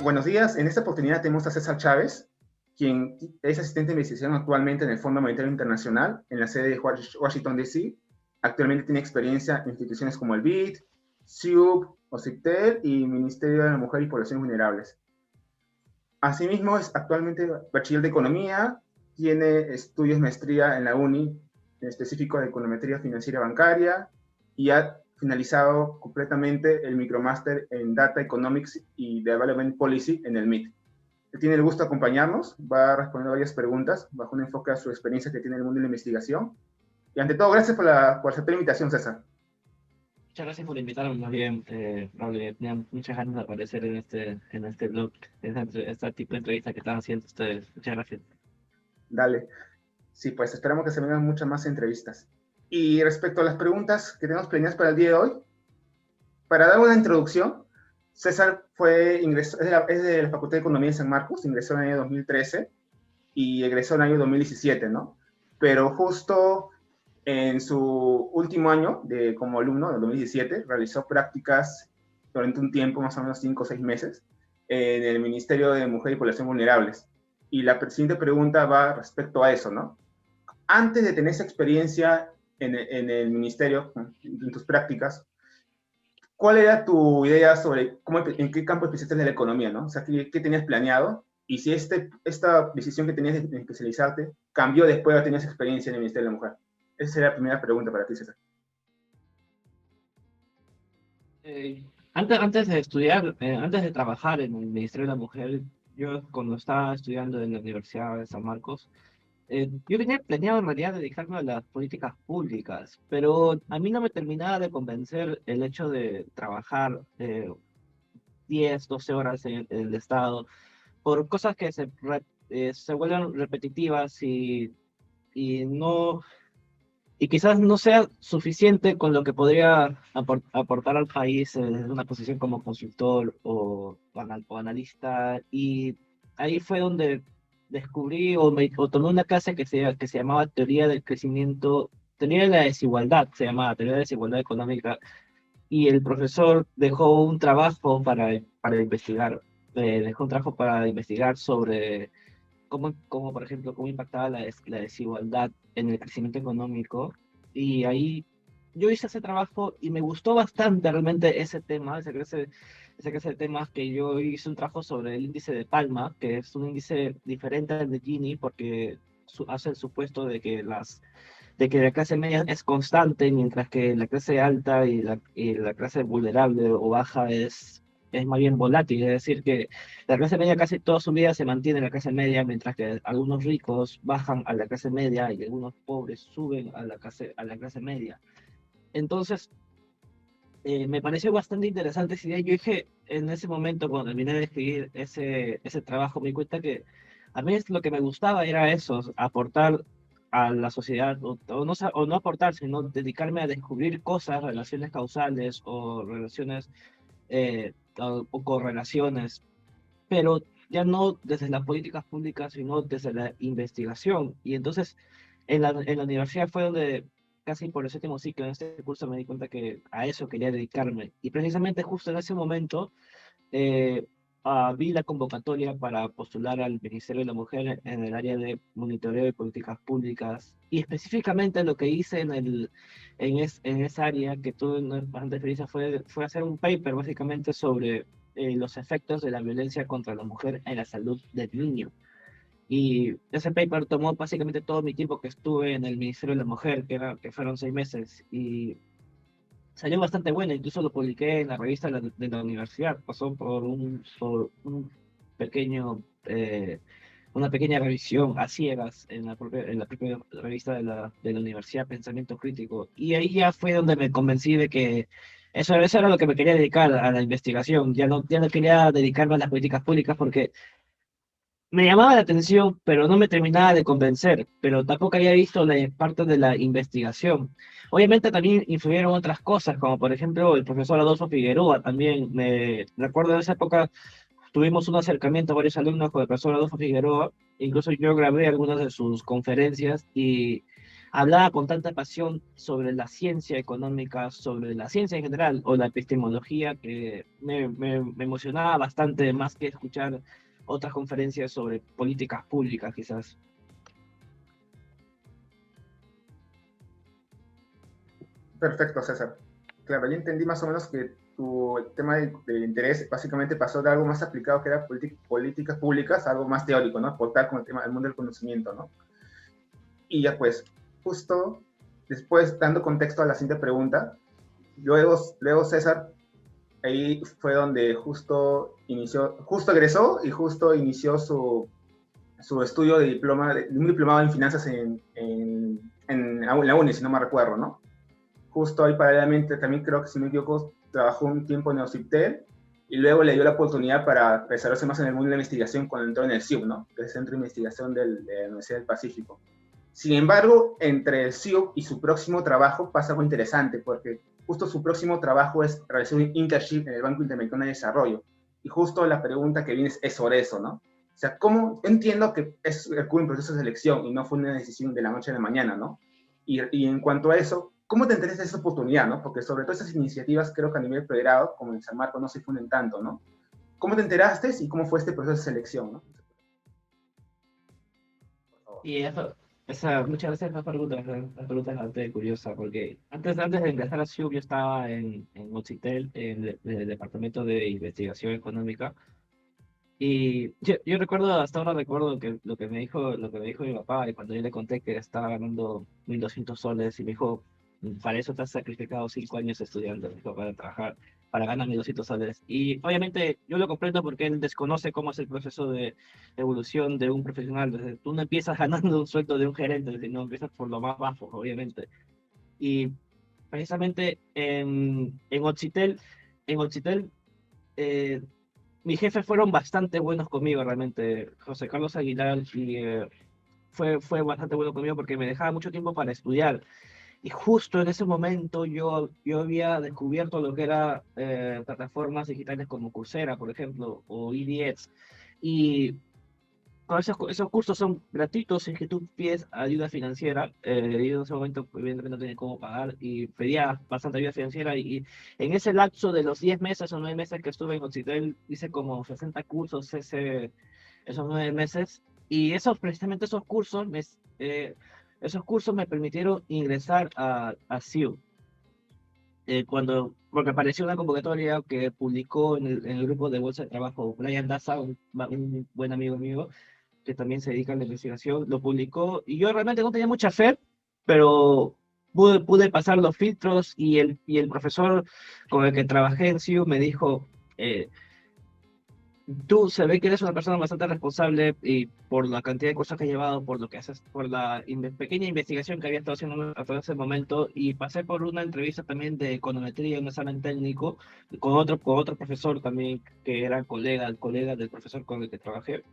Buenos días. En esta oportunidad tenemos a César Chávez, quien es asistente de investigación actualmente en el Fondo Monetario Internacional, en la sede de Washington, D.C. Actualmente tiene experiencia en instituciones como el BID, SIUP, OCIPTEL y Ministerio de la Mujer y Poblaciones Vulnerables. Asimismo, es actualmente bachiller de Economía, tiene estudios maestría en la UNI, en específico de Econometría Financiera Bancaria, y ha finalizado completamente el micromáster en Data Economics y Development Policy en el MIT. Él tiene el gusto de acompañarnos, va a responder varias preguntas bajo un enfoque a su experiencia que tiene en el mundo de la investigación. Y ante todo, gracias por aceptar la invitación, César. Muchas gracias por invitarme, más bien, Raúl. Tenía muchas ganas de aparecer en este blog, este tipo de entrevista que están haciendo ustedes. Muchas gracias. Dale. Sí, pues esperamos que se vengan muchas más entrevistas. Y respecto a las preguntas que tenemos planeadas para el día de hoy, para dar una introducción, César es de la Facultad de Economía de San Marcos, ingresó en el año 2013 y egresó en el año 2017, ¿no? Pero justo en su último año como alumno, en el 2017, realizó prácticas durante un tiempo, más o menos 5 o 6 meses, en el Ministerio de Mujer y Población Vulnerables. Y la siguiente pregunta va respecto a eso, ¿no? Antes de tener esa experiencia en el ministerio, en tus prácticas, ¿cuál era tu idea sobre en qué campo especializaste de la economía, ¿no? O sea, ¿qué tenías planeado? Y si esta decisión que tenías de especializarte cambió después de tener esa experiencia en el Ministerio de la Mujer. Esa sería la primera pregunta para ti, César. Antes de estudiar, antes de trabajar en el Ministerio de la Mujer, yo cuando estaba estudiando en la Universidad de San Marcos, yo tenía planeado en realidad dedicarme a las políticas públicas, pero a mí no me terminaba de convencer el hecho de trabajar 10, 12 horas en el Estado por cosas que se vuelven repetitivas y no y quizás no sea suficiente con lo que podría aportar al país desde una posición como consultor o analista. Y ahí fue donde descubrí o tomé una clase que se llamaba Teoría del Crecimiento, Teoría de la Desigualdad, se llamaba Teoría de la Desigualdad Económica, y el profesor dejó un trabajo para investigar, dejó un trabajo para investigar sobre cómo, por ejemplo, cómo impactaba la desigualdad en el crecimiento económico. Y ahí yo hice ese trabajo y me gustó bastante realmente ese tema, esa clase de temas que yo hice un trabajo sobre el índice de Palma, que es un índice diferente al de Gini, porque hace el supuesto de que la clase media es constante, mientras que la clase alta y la clase vulnerable o baja es más bien volátil. Es decir, que la clase media casi toda su vida se mantiene en la clase media, mientras que algunos ricos bajan a la clase media y algunos pobres suben a la clase media. Entonces, me pareció bastante interesante esa idea. Yo dije, en ese momento, cuando terminé de escribir ese trabajo, me di cuenta que a mí lo que me gustaba era eso, aportar a la sociedad, o no aportar, sino dedicarme a descubrir cosas, relaciones causales o relaciones o correlaciones, pero ya no desde las políticas públicas, sino desde la investigación. Y entonces en la universidad fue donde casi por el séptimo ciclo en este curso me di cuenta que a eso quería dedicarme. Y precisamente justo en ese momento eh, vi la convocatoria para postular al Ministerio de la Mujer en el área de monitoreo de políticas públicas. Y específicamente lo que hice en esa área que tuve una bastante experiencia fue hacer un paper básicamente sobre los efectos de la violencia contra la mujer en la salud del niño. Y ese paper tomó básicamente todo mi tiempo que estuve en el Ministerio de la Mujer, que fueron 6 meses, y salió bastante bueno. Incluso lo publiqué en la revista de la universidad. Pasó por un pequeño, una pequeña revisión a ciegas en la propia revista de la universidad, Pensamiento Crítico. Y ahí ya fue donde me convencí de que eso era lo que me quería dedicar a la investigación. Ya no quería dedicarme a las políticas públicas porque me llamaba la atención, pero no me terminaba de convencer, pero tampoco había visto la parte de la investigación. Obviamente también influyeron otras cosas, como por ejemplo el profesor Adolfo Figueroa, también me recuerdo en esa época tuvimos un acercamiento a varios alumnos con el profesor Adolfo Figueroa, incluso yo grabé algunas de sus conferencias y hablaba con tanta pasión sobre la ciencia económica, sobre la ciencia en general o la epistemología, que me emocionaba bastante más que escuchar otras conferencias sobre políticas públicas, quizás. Perfecto, César. Claro, ya entendí más o menos que tu tema de interés básicamente pasó de algo más aplicado que era políticas públicas a algo más teórico, ¿no? Aportar con el tema del mundo del conocimiento, ¿no? Y ya pues, justo después, dando contexto a la siguiente pregunta, luego César, ahí fue donde justo egresó y justo inició su estudio de diploma, un diplomado en finanzas en la UNI, si no me recuerdo, ¿no? Justo ahí paralelamente también creo que si no me equivoco trabajó un tiempo en Ociptel y luego le dio la oportunidad para desarrollarse más en el mundo de la investigación cuando entró en el CIUP, ¿no? Que es el Centro de Investigación de la Universidad del Pacífico. Sin embargo, entre el CIUP y su próximo trabajo pasa algo interesante, porque justo su próximo trabajo es realizar un internship en el Banco Interamericano de Desarrollo. Y justo la pregunta que viene es sobre eso, ¿no? O sea, ¿cómo? Entiendo que es un proceso de selección y no fue una decisión de la noche a la mañana, ¿no? Y en cuanto a eso, ¿cómo te interesa esa oportunidad, no? Porque sobre todo esas iniciativas, creo que a nivel federado, como en San Marcos, no se funden tanto, ¿no? ¿Cómo te enteraste y cómo fue este proceso de selección, no? Y eso, muchas veces la pregunta es bastante curiosa, porque antes de ingresar a SIUB yo estaba en Oxitel, en el Departamento de Investigación Económica, y yo recuerdo, hasta ahora recuerdo que lo que me dijo mi papá, y cuando yo le conté que estaba ganando 1.200 soles, y me dijo, para eso te has sacrificado 5 años estudiando, me dijo, para trabajar, para ganar 1.200 soles. Y obviamente yo lo comprendo porque él desconoce cómo es el proceso de evolución de un profesional. Desde, tú no empiezas ganando un sueldo de un gerente, sino empiezas por lo más bajo, obviamente. Y precisamente en Ochitel, eh, mis jefes fueron bastante buenos conmigo, realmente. José Carlos Aguilar fue bastante bueno conmigo porque me dejaba mucho tiempo para estudiar. Y justo en ese momento yo había descubierto lo que era plataformas digitales como Coursera, por ejemplo, o EDX. Y bueno, esos cursos son gratuitos, es que tú pides ayuda financiera. Yo en ese momento, evidentemente, no tenía cómo pagar y pedía bastante ayuda financiera. Y en ese lapso de los 10 meses o 9 meses que estuve en Occidental, hice como 60 cursos esos 9 meses. Y precisamente esos cursos me permitieron ingresar a CIU. Porque apareció una convocatoria que publicó en el grupo de Bolsa de Trabajo Brian Daza, un buen amigo mío que también se dedica a la investigación, lo publicó y yo realmente no tenía mucha fe, pero pude pasar los filtros y el profesor con el que trabajé en CIU me dijo, eh, tú se ve que eres una persona bastante responsable y por la cantidad de cosas que has llevado, por lo que haces, por la pequeña investigación que había estado haciendo hasta ese momento y pasé por una entrevista también de econometría, un examen técnico con otro profesor también que era el colega del profesor con el que trabajé.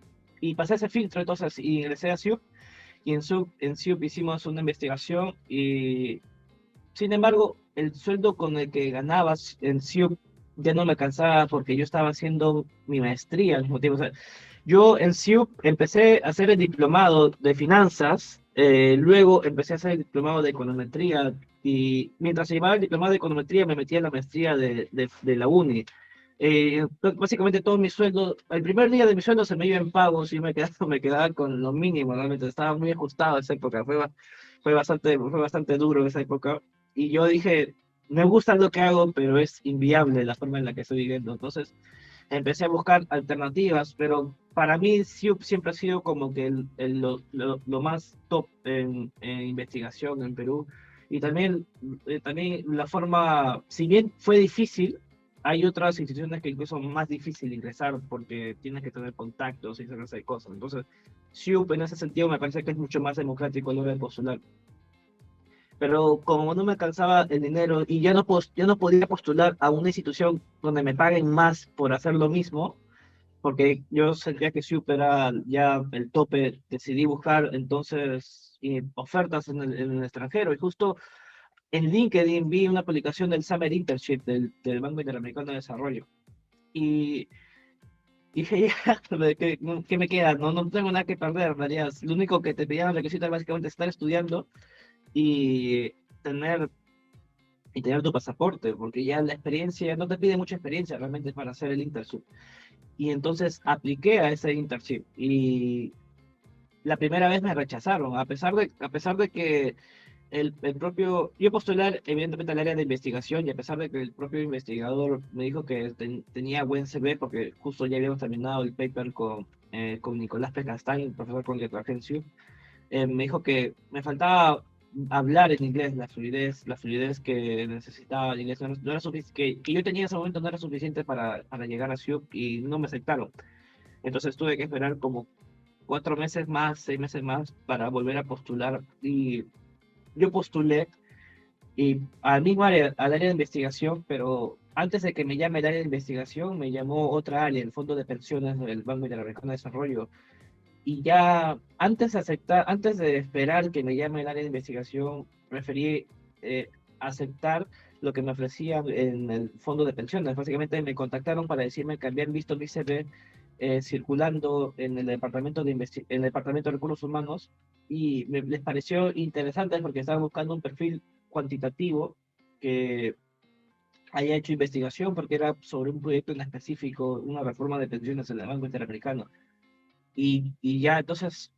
Y pasé ese filtro, entonces, y ingresé a SIUP, y en SIUP hicimos una investigación y, sin embargo, el sueldo con el que ganabas en SIUP ya no me alcanzaba porque yo estaba haciendo mi maestría al mismo tiempo. O sea, yo en SIUP empecé a hacer el diplomado de finanzas, luego empecé a hacer el diplomado de econometría y mientras llevaba el diplomado de econometría me metí en la maestría de la UNI. Básicamente todo mi sueldo, el primer día de mi sueldo se me iba en pagos y me quedaba con lo mínimo, realmente estaba muy ajustado a esa época, fue bastante duro en esa época y yo dije, me gusta lo que hago, pero es inviable la forma en la que estoy viviendo. Entonces empecé a buscar alternativas, pero para mí SIUP siempre ha sido como que lo más top en investigación en Perú. Y también la forma, si bien fue difícil, hay otras instituciones que incluso son más difícil ingresar porque tienes que tener contactos y esa clase de cosas. Entonces, SIUP en ese sentido me parece que es mucho más democrático a la hora de postular. Pero como no me alcanzaba el dinero y ya no podía postular a una institución donde me paguen más por hacer lo mismo, porque yo sentía que SIUP era ya el tope, decidí buscar entonces ofertas en el extranjero y justo en LinkedIn vi una publicación del Summer Internship del Banco Interamericano de Desarrollo y dije, ya, ¿qué me queda? No tengo nada que perder, en realidad. Lo único que te pedían requisito era básicamente estar estudiando y tener, y tener tu pasaporte, porque ya la experiencia, no te pide mucha experiencia realmente para hacer el internship. Y entonces apliqué a ese internship y la primera vez me rechazaron, a pesar de que el propio, yo postulé evidentemente al área de investigación y a pesar de que el propio investigador me dijo que tenía buen CV porque justo ya habíamos terminado el paper con Nicolás Pecastain, el profesor con el que trabajé en CIU, me dijo que me faltaba hablar en inglés, la fluidez que necesitaba el inglés no era que yo tenía en ese momento no era suficiente para llegar a CIU y no me aceptaron. Entonces tuve que esperar como 4 meses más, 6 meses más para volver a postular y yo postulé y al mismo área, al área de investigación, pero antes de que me llame el área de investigación, me llamó otra área, el Fondo de Pensiones del Banco Interamericano de Desarrollo. Y ya antes de aceptar, antes de esperar que me llame el área de investigación, preferí aceptar lo que me ofrecían en el fondo de pensiones. Básicamente me contactaron para decirme que habían visto mi CV circulando en el departamento en el departamento de recursos humanos y les pareció interesante porque estaban buscando un perfil cuantitativo que haya hecho investigación porque era sobre un proyecto en específico, una reforma de pensiones en el Banco Interamericano. Y ya, entonces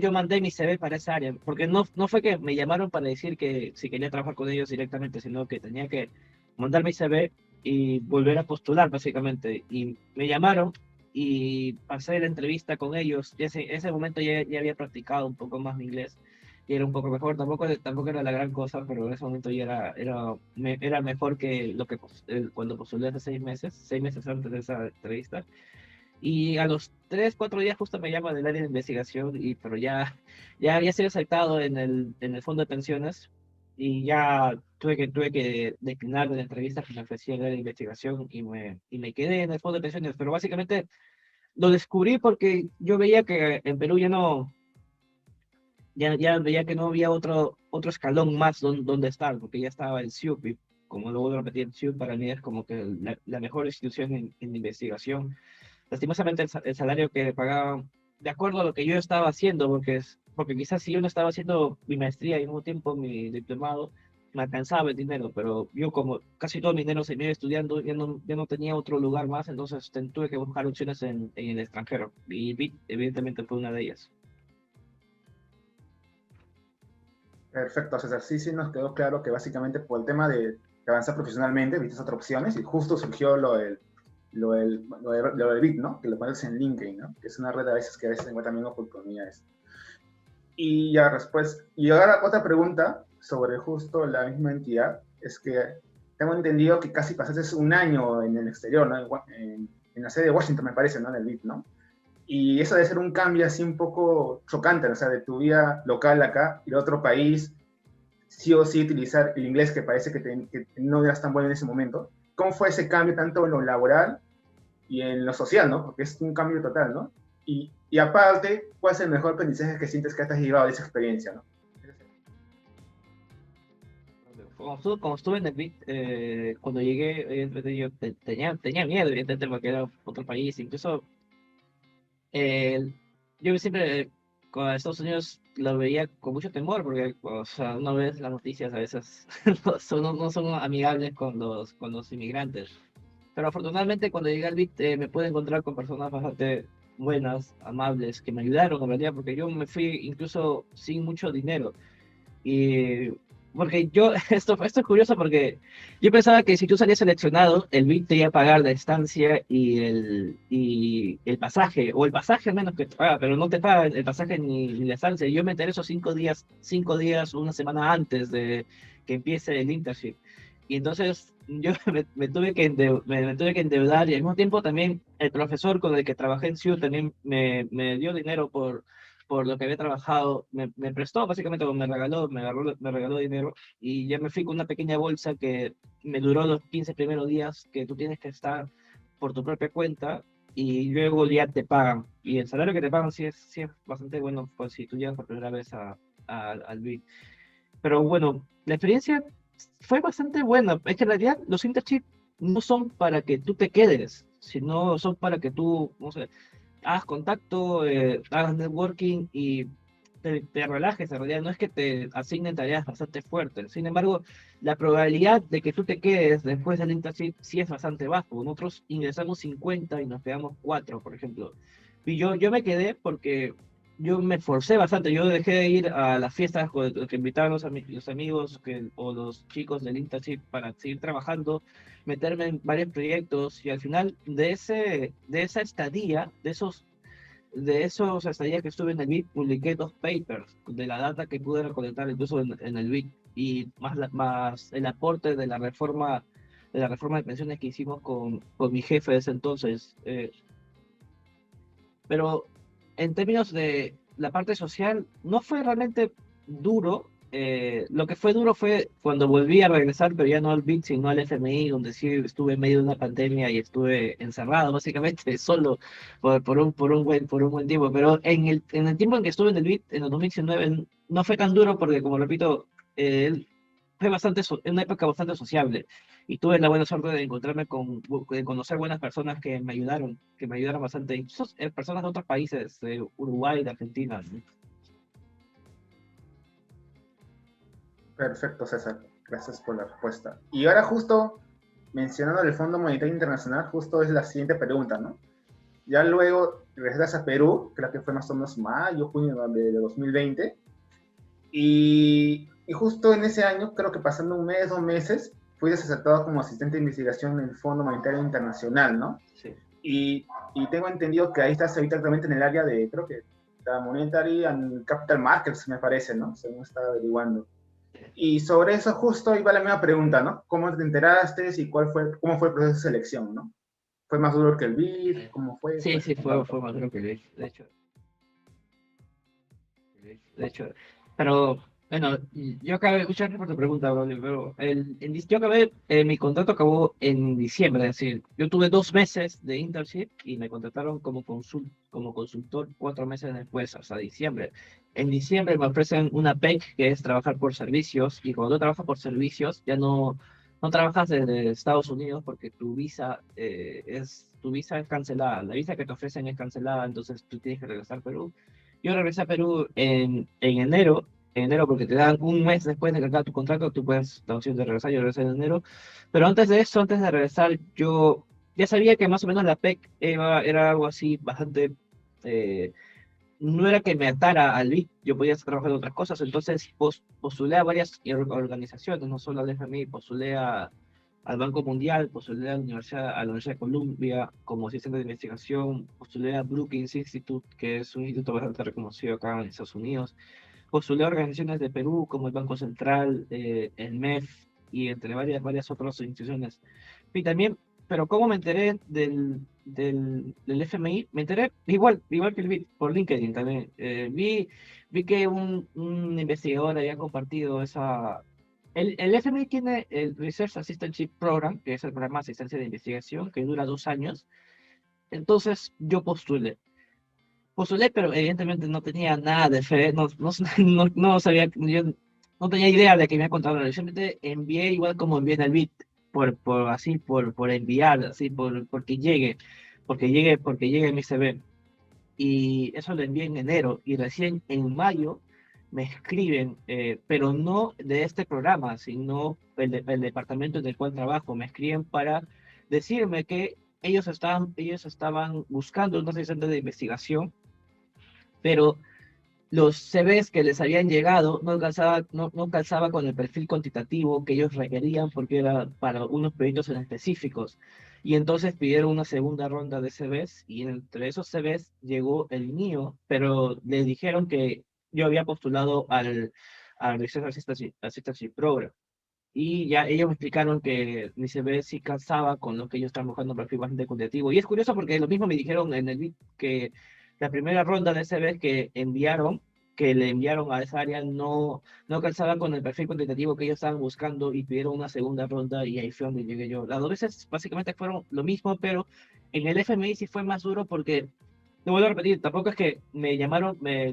yo mandé mi CV para esa área, porque no fue que me llamaron para decir que si quería trabajar con ellos directamente, sino que tenía que mandar mi CV y volver a postular, básicamente. Y me llamaron y pasé la entrevista con ellos. Y ese momento ya había practicado un poco más mi inglés y era un poco mejor. Tampoco era la gran cosa, pero en ese momento ya era mejor que lo que cuando postulé hace 6 meses, 6 meses antes de esa entrevista. Y a los 3, 4 días justo me llama del área de investigación, pero ya había sido aceptado en el fondo de pensiones y ya tuve que declinar de la entrevista que me ofrecía el área de investigación y me quedé en el fondo de pensiones. Pero básicamente lo descubrí porque yo veía que en Perú ya veía que no había otro escalón más donde estar, porque ya estaba el CIUP y como lo vuelvo a repetir, el CIUP para mí es como que la mejor institución en investigación. Lastimosamente el salario que pagaban, de acuerdo a lo que yo estaba haciendo, porque quizás si yo no estaba haciendo mi maestría y al mismo tiempo mi diplomado, me alcanzaba el dinero, pero yo como casi todo mi dinero se me iba estudiando, ya no tenía otro lugar más, entonces tuve que buscar opciones en el extranjero y BIT evidentemente fue una de ellas. Perfecto, César. Sí, sí, nos quedó claro que básicamente por el tema de avanzar profesionalmente, viste otras opciones y justo surgió lo del BIT, ¿no? Que lo pones en LinkedIn, ¿no? Que es una red a veces que a veces encuentra también oportunidades. Y ya después, y ahora otra pregunta sobre justo la misma entidad, es que tengo entendido que casi pasaste un año en el exterior, ¿no? En la sede de Washington, me parece, ¿no? En el BIT, ¿no? Y eso debe ser un cambio así un poco chocante, ¿no? O sea, de tu vida local acá y de otro país, sí o sí utilizar el inglés que parece que no eras tan bueno en ese momento. ¿Cómo fue ese cambio tanto en lo laboral y en lo social, ¿no? Porque es un cambio total, ¿no? Y aparte, ¿cuál es el mejor aprendizaje que sientes que has llevado de esa experiencia, ¿no? Como estuve en el BIT, cuando llegué, evidentemente yo tenía miedo, evidentemente, porque era otro país, incluso yo siempre con Estados Unidos lo veía con mucho temor, porque o sea, uno ve las noticias a veces no son amigables con los inmigrantes. Pero afortunadamente cuando llegué al BIT me pude encontrar con personas bastante buenas, amables, que me ayudaron en realidad, porque yo me fui incluso sin mucho dinero. Y porque esto es curioso porque yo pensaba que si tú salías seleccionado, el BID te iba a pagar la estancia y el pasaje, o el pasaje al menos que te paga, pero no te paga el pasaje ni la estancia. Yo me enteré esos 5 días, una semana antes de que empiece el internship. Y entonces yo me tuve que endeudar y al mismo tiempo también el profesor con el que trabajé en CIU también me dio dinero por lo que había trabajado, me prestó, básicamente me regaló dinero y ya me fui con una pequeña bolsa que me duró los 15 primeros días que tú tienes que estar por tu propia cuenta y luego ya te pagan. Y el salario que te pagan sí es bastante bueno, pues si tú llegas por primera vez al BID. Pero bueno, la experiencia fue bastante buena. Es que en realidad los internships no son para que tú te quedes, sino son para que tú, no sé, hagas contacto, hagas networking y te relajes, en realidad no es que te asignen tareas bastante fuertes. Sin embargo, la probabilidad de que tú te quedes después del internship sí es bastante bajo. Nosotros ingresamos 50 y nos quedamos 4, por ejemplo. Y yo me quedé porque yo me esforcé bastante. Yo dejé de ir a las fiestas que invitaban los amigos o los chicos del internship para seguir trabajando, meterme en varios proyectos y al final de esa estadía, de esos estadías que estuve en el BIT, publiqué 2 papers de la data que pude recolectar incluso en el BIT y más el aporte de la reforma de pensiones que hicimos con mi jefe de ese entonces. Pero en términos de la parte social, no fue realmente duro. Lo que fue duro fue cuando volví a regresar, pero ya no al BIT, sino al FMI, donde sí estuve en medio de una pandemia y estuve encerrado, básicamente, solo por un buen tiempo. Pero en el tiempo en que estuve en el BIT, en el 2019, no fue tan duro porque, como repito, fue una época bastante sociable y tuve la buena suerte de encontrarme de conocer buenas personas que me ayudaron bastante, incluso personas de otros países, de Uruguay, de Argentina, ¿no? Perfecto, César. Gracias por la respuesta. Y ahora justo mencionando el Fondo Monetario Internacional, justo es la siguiente pregunta, ¿no? Ya luego regresas a Perú, creo que fue más o menos mayo, junio de 2020, y justo en ese año, creo que pasando un mes, 2 meses, fuiste aceptado como asistente de investigación en el Fondo Monetario Internacional, ¿no? Sí. Y tengo entendido que ahí estás ahorita actualmente en el área de, creo que, la Monetary and Capital Markets, me parece, ¿no? Según estaba averiguando. Y sobre eso justo iba la misma pregunta, ¿no? ¿Cómo te enteraste y cómo fue el proceso de selección, ¿no? ¿Fue más duro que el BID? ¿Cómo fue? Sí, Pues, sí, contame. fue más duro que Luis, de hecho. De hecho, pero bueno, yo acabé, muchas gracias por tu pregunta, Braulio, pero yo acabé, mi contrato acabó en diciembre, es decir, yo tuve 2 meses de internship y me contrataron como consultor 4 meses después, hasta diciembre. En diciembre me ofrecen una PEC, que es trabajar por servicios, y cuando tú trabajas por servicios, ya no trabajas desde Estados Unidos porque tu visa es cancelada, la visa que te ofrecen es cancelada, entonces tú tienes que regresar a Perú. Yo regresé a Perú en enero porque te dan un mes después de que acabe tu contrato, tú puedes la opción de regresar, yo regresé en enero. Pero antes de eso, antes de regresar, yo ya sabía que más o menos la PEC era algo así bastante, eh, no era que me atara al BIC, yo podía estar trabajando en otras cosas, entonces postulé a varias organizaciones, no solo al FMI, al Banco Mundial, postulé a la Universidad de Columbia como asistente de investigación, postulé a Brookings Institute, que es un instituto bastante reconocido acá en Estados Unidos, postulé a organizaciones de Perú como el Banco Central, el MEF y entre varias otras instituciones. Y también, pero ¿cómo me enteré del FMI? Me enteré igual que el BIT, por LinkedIn también. Vi que un investigador había compartido el FMI tiene el Research Assistantship Program, que es el programa de asistencia de investigación, que dura 2 años. Entonces yo postulé, pero evidentemente no tenía nada de fe, no sabía, yo no tenía idea de que me había contado. Yo simplemente envié igual como envié en el BIT, por enviar, así, porque llegue mi CV. Y eso lo envié en enero, y recién en mayo me escriben, pero no de este programa, sino el departamento en el cual trabajo, me escriben para decirme que ellos estaban buscando un asistente de investigación, pero los CVs que les habían llegado no calzaba con el perfil cuantitativo que ellos requerían porque era para unos proyectos en específicos. Y entonces pidieron una segunda ronda de CVs y entre esos CVs llegó el mío, pero le dijeron que yo había postulado al Research Assistantship Program. Y ya ellos me explicaron que mi CV sí calzaba con lo que ellos estaban buscando, un perfil bastante cuantitativo. Y es curioso porque lo mismo me dijeron en el BIT, que la primera ronda de CVs que le enviaron a esa área, no calzaba con el perfil cuantitativo que ellos estaban buscando y pidieron una segunda ronda y ahí fue donde llegué yo. Las 2 veces básicamente fueron lo mismo, pero en el FMI sí fue más duro porque, te vuelvo a repetir, tampoco es que me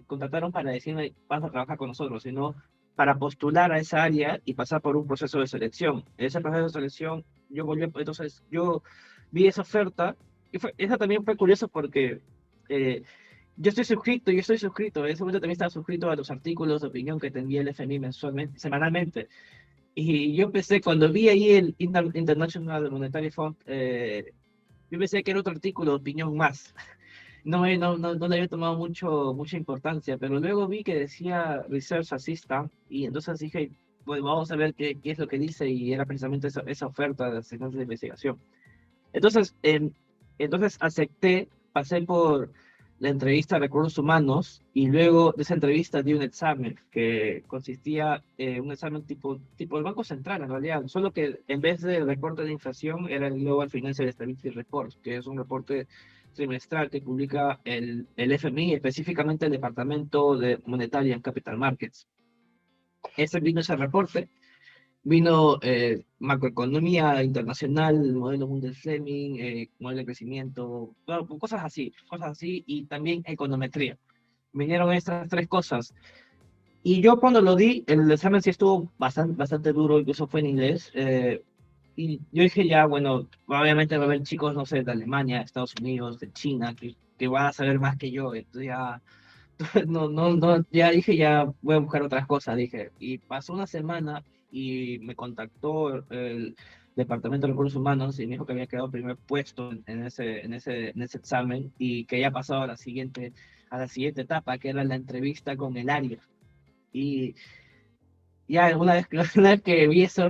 contrataron para decirme, vas a trabajar con nosotros, sino para postular a esa área y pasar por un proceso de selección. En ese proceso de selección, yo vi esa oferta, y esa también fue curioso porque eh, yo estoy suscrito, en ese momento también estaba suscrito a los artículos de opinión que tenía el FMI mensualmente, semanalmente. Y yo pensé, cuando vi ahí el International Monetary Fund, yo pensé que era otro artículo de opinión más. No le había tomado mucha importancia, pero luego vi que decía Research Assistant y entonces dije, pues vamos a ver qué es lo que dice y era precisamente esa oferta de asistencia de investigación. Entonces, entonces acepté, pasé por la entrevista de recursos humanos y luego de esa entrevista di un examen que consistía en un examen tipo el Banco Central en realidad, solo que en vez del reporte de inflación era el Global Financial Stability Report, que es un reporte trimestral que publica el FMI, específicamente el Departamento de Monetaria en Capital Markets. Ese vino ese reporte. Vino macroeconomía internacional, el modelo Mundial Fleming, modelo de crecimiento, bueno, cosas así, y también econometría. Vinieron estas tres cosas. Y yo cuando lo di, el examen sí estuvo bastante duro, incluso fue en inglés. Y yo dije ya, bueno, obviamente va a haber chicos, no sé, de Alemania, Estados Unidos, de China, que van a saber más que yo. Entonces ya, no, ya dije, ya voy a buscar otras cosas, dije. Y pasó una semana y me contactó el Departamento de Recursos Humanos y me dijo que había quedado primer puesto en ese examen y que ya pasado a la siguiente etapa, que era la entrevista con el área. Y ya una vez que vi eso,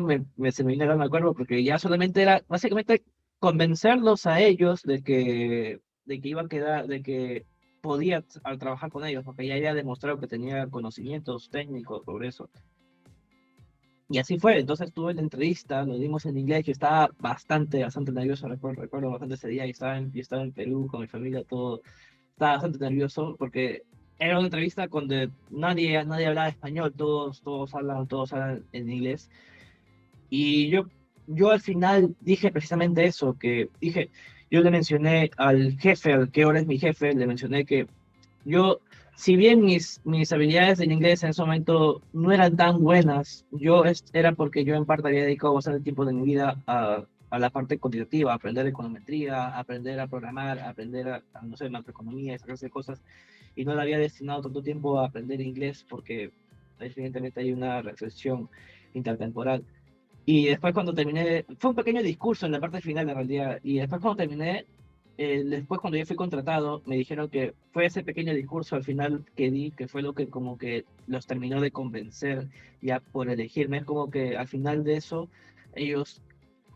se me vino a me acuerdo, porque ya solamente era básicamente convencerlos a ellos de que iba a quedar, de que podía trabajar con ellos, porque ya había demostrado que tenía conocimientos técnicos sobre eso. Y así fue, entonces tuve la entrevista, lo dimos en inglés, yo estaba bastante nervioso, recuerdo bastante ese día, yo estaba en Perú con mi familia, todo, estaba bastante nervioso porque era una entrevista donde nadie hablaba español, todos hablan en inglés. Y yo al final dije precisamente eso, que dije, yo le mencioné al jefe, al que ahora es mi jefe, le mencioné que yo, si bien mis habilidades en inglés en ese momento no eran tan buenas, era porque yo en parte había dedicado bastante tiempo de mi vida a la parte cuantitativa, a aprender econometría, a aprender a programar, a aprender no sé, macroeconomía, esas clases de cosas, y no le había destinado tanto tiempo a aprender inglés porque evidentemente hay una reflexión intertemporal. Y después cuando terminé, fue un pequeño discurso en la parte final en realidad, y después cuando terminé, después cuando yo fui contratado, me dijeron que fue ese pequeño discurso al final que di, que fue lo que como que los terminó de convencer ya por elegirme. Es como que al final de eso, ellos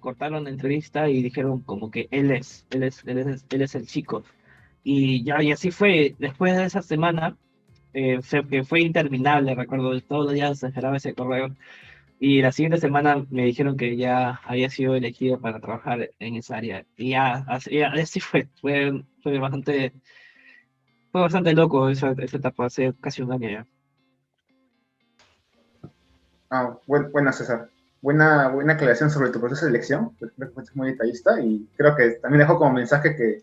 cortaron la entrevista y dijeron como que él es el chico. Y ya, y así fue, después de esa semana, que fue interminable, recuerdo, todos los días esperaba ese correo y la siguiente semana me dijeron que ya había sido elegido para trabajar en esa área. Y ya, así fue bastante loco esa etapa, hace casi un año ya. Buena, César. Buena aclaración sobre tu proceso de elección. Creo que fuiste muy detallista y creo que también dejo como mensaje que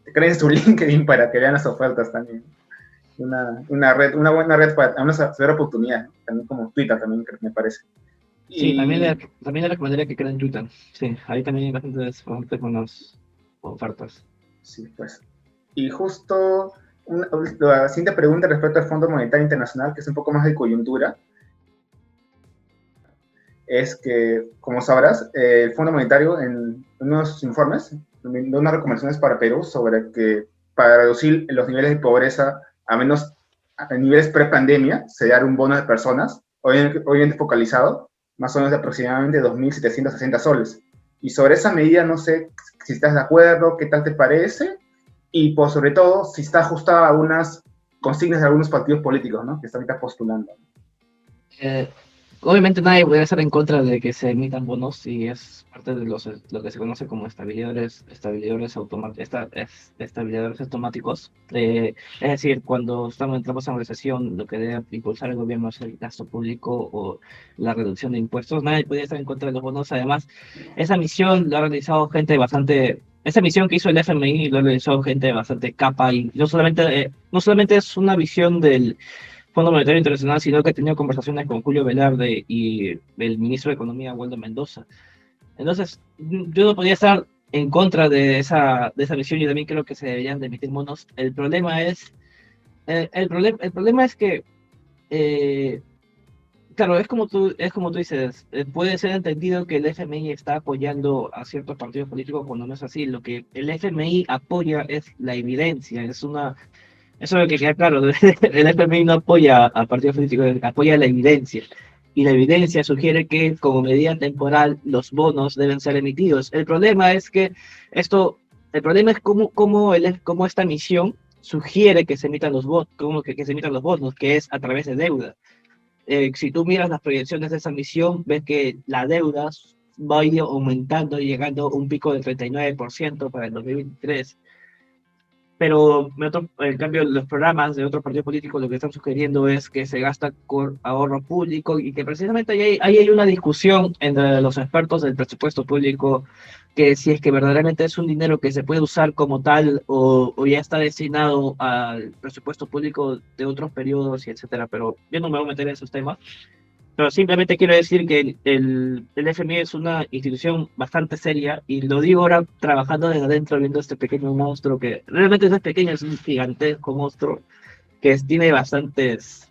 te crees tu LinkedIn para que vean las ofertas también. Una buena red para saber oportunidad, ¿no? También como Twitter también me parece. Sí, Y también le recomendaría que crean Twitter. Sí, ahí también hay bastante con las ofertas. sí, pues. Y justo la siguiente pregunta respecto al Fondo Monetario Internacional, que es un poco más de coyuntura, es que, como sabrás, el Fondo Monetario en unos informes da unas recomendaciones para Perú sobre que para reducir los niveles de pobreza a menos a niveles pre-pandemia, se dará un bono de personas, obviamente focalizado, más o menos de aproximadamente 2.760 soles. Y sobre esa medida, no sé si estás de acuerdo, qué tal te parece, y pues, sobre todo, si está ajustada a unas consignas de algunos partidos políticos, ¿no? Que están ahorita postulando. Eh, Obviamente nadie puede estar en contra de que se emitan bonos y es parte de lo que se conoce como estabilizadores automáticos. Es decir, cuando entramos en recesión, lo que debe impulsar el gobierno es el gasto público o la reducción de impuestos. Nadie puede estar en contra de los bonos. Además, esa misión que hizo el FMI lo ha realizado gente bastante capa y no solamente es una visión del Fondo Monetario Internacional, sino que he tenido conversaciones con Julio Velarde y el ministro de Economía, Waldo Mendoza. Entonces, yo no podía estar en contra de esa misión y también creo que se deberían de emitir bonos. El problema es el problema es que, eh, claro, es como tú dices, puede ser entendido que el FMI está apoyando a ciertos partidos políticos cuando no es así. Lo que el FMI apoya es la evidencia, eso es lo que queda claro. El FMI no apoya a partidos políticos, apoya la evidencia. Y la evidencia sugiere que como medida temporal los bonos deben ser emitidos. El problema es que esto, el problema es cómo esta misión sugiere que se emitan los bonos, que se emitan los bonos, que es a través de deuda. Si tú miras las proyecciones de esa misión, ves que la deuda va a ir aumentando, llegando a un pico del 39% para el 2023. Pero en cambio, los programas de otros partidos políticos lo que están sugiriendo es que se gasta con ahorro público y que precisamente ahí hay una discusión entre los expertos del presupuesto público, que si es que verdaderamente es un dinero que se puede usar como tal o ya está destinado al presupuesto público de otros periodos y etcétera. Pero yo no me voy a meter en esos temas. Pero simplemente quiero decir que el FMI es una institución bastante seria y lo digo ahora trabajando desde adentro, viendo este pequeño monstruo que realmente no es pequeño, es un gigantesco monstruo tiene bastantes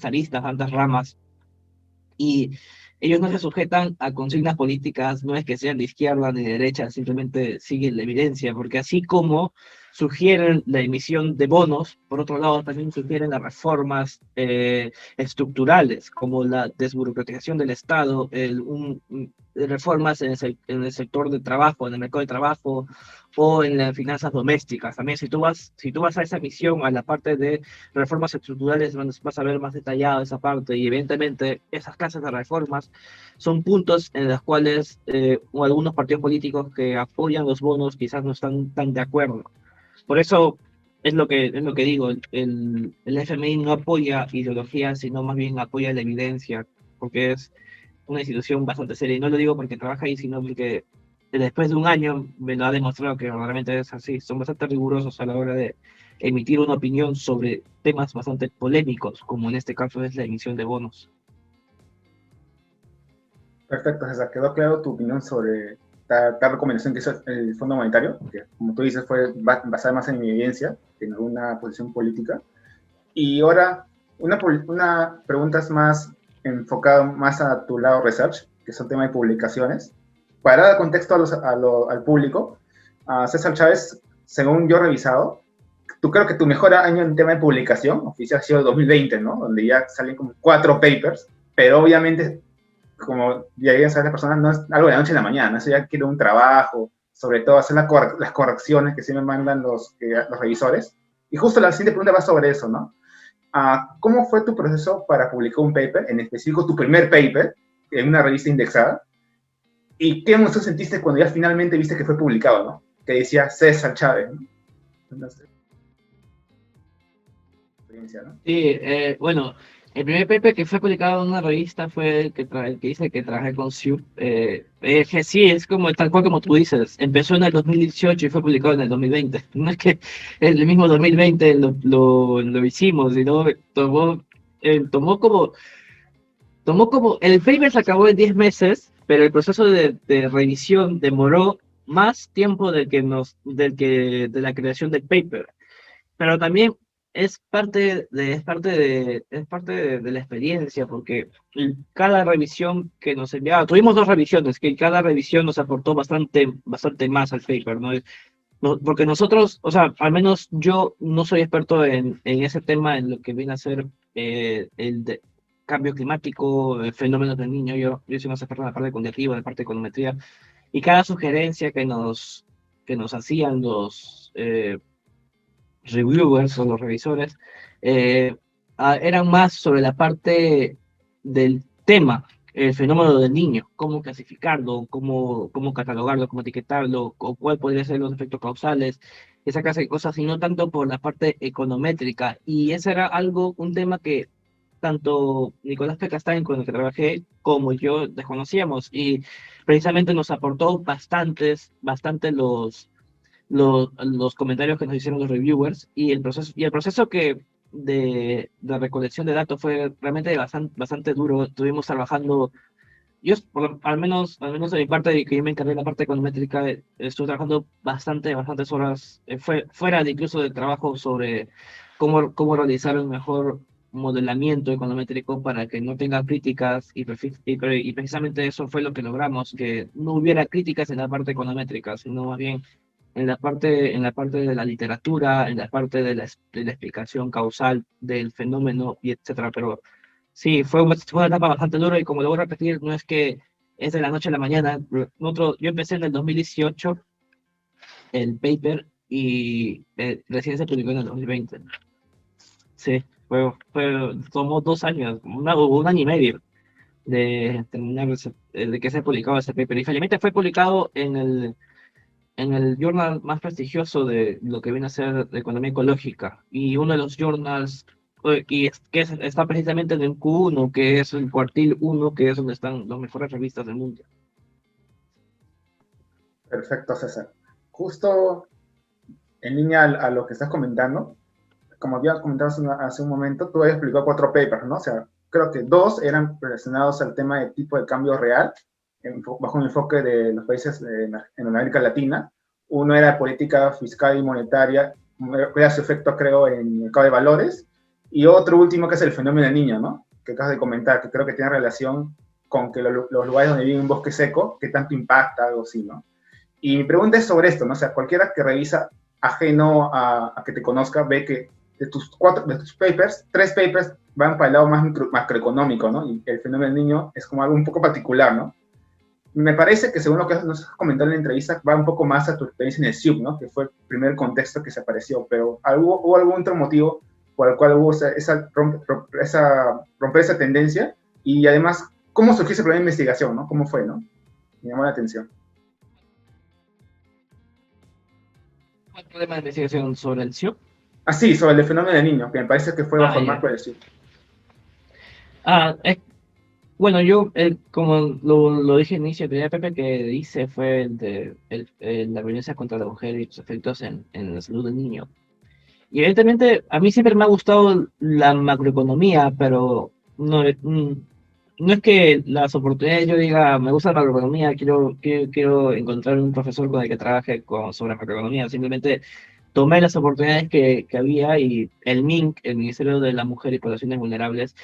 aristas, bastantes ramas y ellos no se sujetan a consignas políticas, no es que sean de izquierda ni de derecha, simplemente siguen la evidencia, porque así como sugieren la emisión de bonos, por otro lado también sugieren las reformas estructurales, como la desburocratización del Estado, reformas en el sector de trabajo, en el mercado de trabajo o en las finanzas domésticas. También si tú vas a esa misión, a la parte de reformas estructurales, vas a ver más detallado esa parte y evidentemente esas clases de reformas son puntos en los cuales algunos partidos políticos que apoyan los bonos quizás no están tan de acuerdo. Por eso es lo que digo, el FMI no apoya ideología, sino más bien apoya la evidencia, porque es una institución bastante seria. Y no lo digo porque trabaja ahí, sino porque después de un año me lo ha demostrado que realmente es así. Son bastante rigurosos a la hora de emitir una opinión sobre temas bastante polémicos, como en este caso es la emisión de bonos. Perfecto, César. Quedó claro tu opinión sobre esta recomendación que hizo el Fondo Monetario, que como tú dices fue basada más en evidencia que en alguna posición política. Y ahora, una pregunta es más enfocada más a tu lado research, que es un tema de publicaciones. Para dar contexto al público, César Chávez, según yo he revisado, tú creo que tu mejor año en tema de publicación oficial ha sido el 2020, ¿no? Donde ya salen como 4 papers, pero obviamente, como ya saben las personas, no es algo de la noche a la mañana, eso ya quiere un trabajo, sobre todo hacer las correcciones que sí me mandan los revisores. Y justo la siguiente pregunta va sobre eso, ¿no? ¿Cómo fue tu proceso para publicar un paper, en específico tu primer paper, en una revista indexada? ¿Y qué emoción sentiste cuando ya finalmente viste que fue publicado, ¿no? Que decía César Chávez, ¿no? No sé, experiencia, ¿no? Sí, bueno, el primer paper que fue publicado en una revista fue el que dice que trabajé con Sioux. Que sí, es como tal cual como tú dices. Empezó en el 2018 y fue publicado en el 2020. No es que el mismo 2020 lo hicimos, sino tomó como, el paper se acabó en 10 meses, pero el proceso de revisión demoró más tiempo de la creación del paper. Pero también es parte de la experiencia, porque cada revisión que nos enviaba, tuvimos dos revisiones, que cada revisión nos aportó bastante más al paper, ¿no? Porque nosotros, o sea, al menos yo no soy experto en ese tema, en lo que viene a ser cambio climático, fenómenos del niño, yo soy más experto en la parte cognitiva, en la parte de econometría, y cada sugerencia que nos hacían los reviewers o los revisores eh, eran más sobre la parte del tema, el fenómeno del niño, cómo clasificarlo, cómo catalogarlo, cómo etiquetarlo, o cuál podría ser los efectos causales, esa clase de cosas, y no tanto por la parte econométrica. Y ese era un tema que tanto Nicolás Pecastain, con el que trabajé, como yo desconocíamos, y precisamente nos aportó bastante los comentarios que nos hicieron los reviewers y el proceso de recolección de datos fue realmente bastante duro. Estuvimos trabajando, al menos de mi parte, de que yo me encargué de la parte econométrica, estuve trabajando bastantes horas, fuera de incluso del trabajo cómo realizar un mejor modelamiento econométrico para que no tenga críticas y precisamente eso fue lo que logramos, que no hubiera críticas en la parte econométrica, sino más bien en la parte de la literatura, en la parte de la explicación causal del fenómeno y etcétera. Pero sí, fue una etapa bastante dura y como lo voy a repetir, no es que es de la noche a la mañana. Yo empecé en el 2018 el paper y recién se publicó en el 2020. Sí, tomó 2 años, un año y medio de terminar, de que se publicaba ese paper. Y finalmente fue publicado en el journal más prestigioso de lo que viene a ser de economía ecológica. Y uno de los journals, está precisamente en el Q1, que es el cuartil 1, que es donde están las mejores revistas del mundo. Perfecto, César. Justo en línea a lo que estás comentando, como había comentado hace un momento, tú habías explicado 4 papers, ¿no? O sea, creo que 2 eran relacionados al tema de tipo de cambio real, bajo un enfoque de los países en América Latina. Uno era política fiscal y monetaria, era su efecto, creo, en el mercado de valores. Y otro último que es el fenómeno del niño, ¿no? Que acabas de comentar, que creo que tiene relación con que los lugares donde vive un bosque seco, que tanto impacta, algo así, ¿no? Y mi pregunta es sobre esto, ¿no? O sea, cualquiera que revisa ajeno a que te conozca ve que de tus papers, 3 papers van para el lado más macroeconómico, ¿no? Y el fenómeno del niño es como algo un poco particular, ¿no? Me parece que según lo que nos has comentado en la entrevista, va un poco más a tu experiencia en el SIUP, ¿no? Que fue el primer contexto que se apareció, pero ¿hubo algún otro motivo por el cual hubo romper esa tendencia? Y además, ¿cómo surgió ese problema de investigación, ¿no? ¿Cómo fue, no? Me llamó la atención. ¿Cuál problema de investigación sobre el SIUP? Ah, sí, sobre el fenómeno del niño, que me parece que fue bajo el Ya. marco del SIUP. Ah, bueno, yo, como lo dije al inicio, el primer paper que hice fue la violencia contra la mujer y sus efectos en la salud del niño. Y evidentemente, a mí siempre me ha gustado la macroeconomía, pero no es que las oportunidades yo diga, me gusta la macroeconomía, quiero encontrar un profesor con el que trabaje sobre macroeconomía. Simplemente tomé las oportunidades que había y el MINC, el Ministerio de la Mujer y Poblaciones Vulnerables,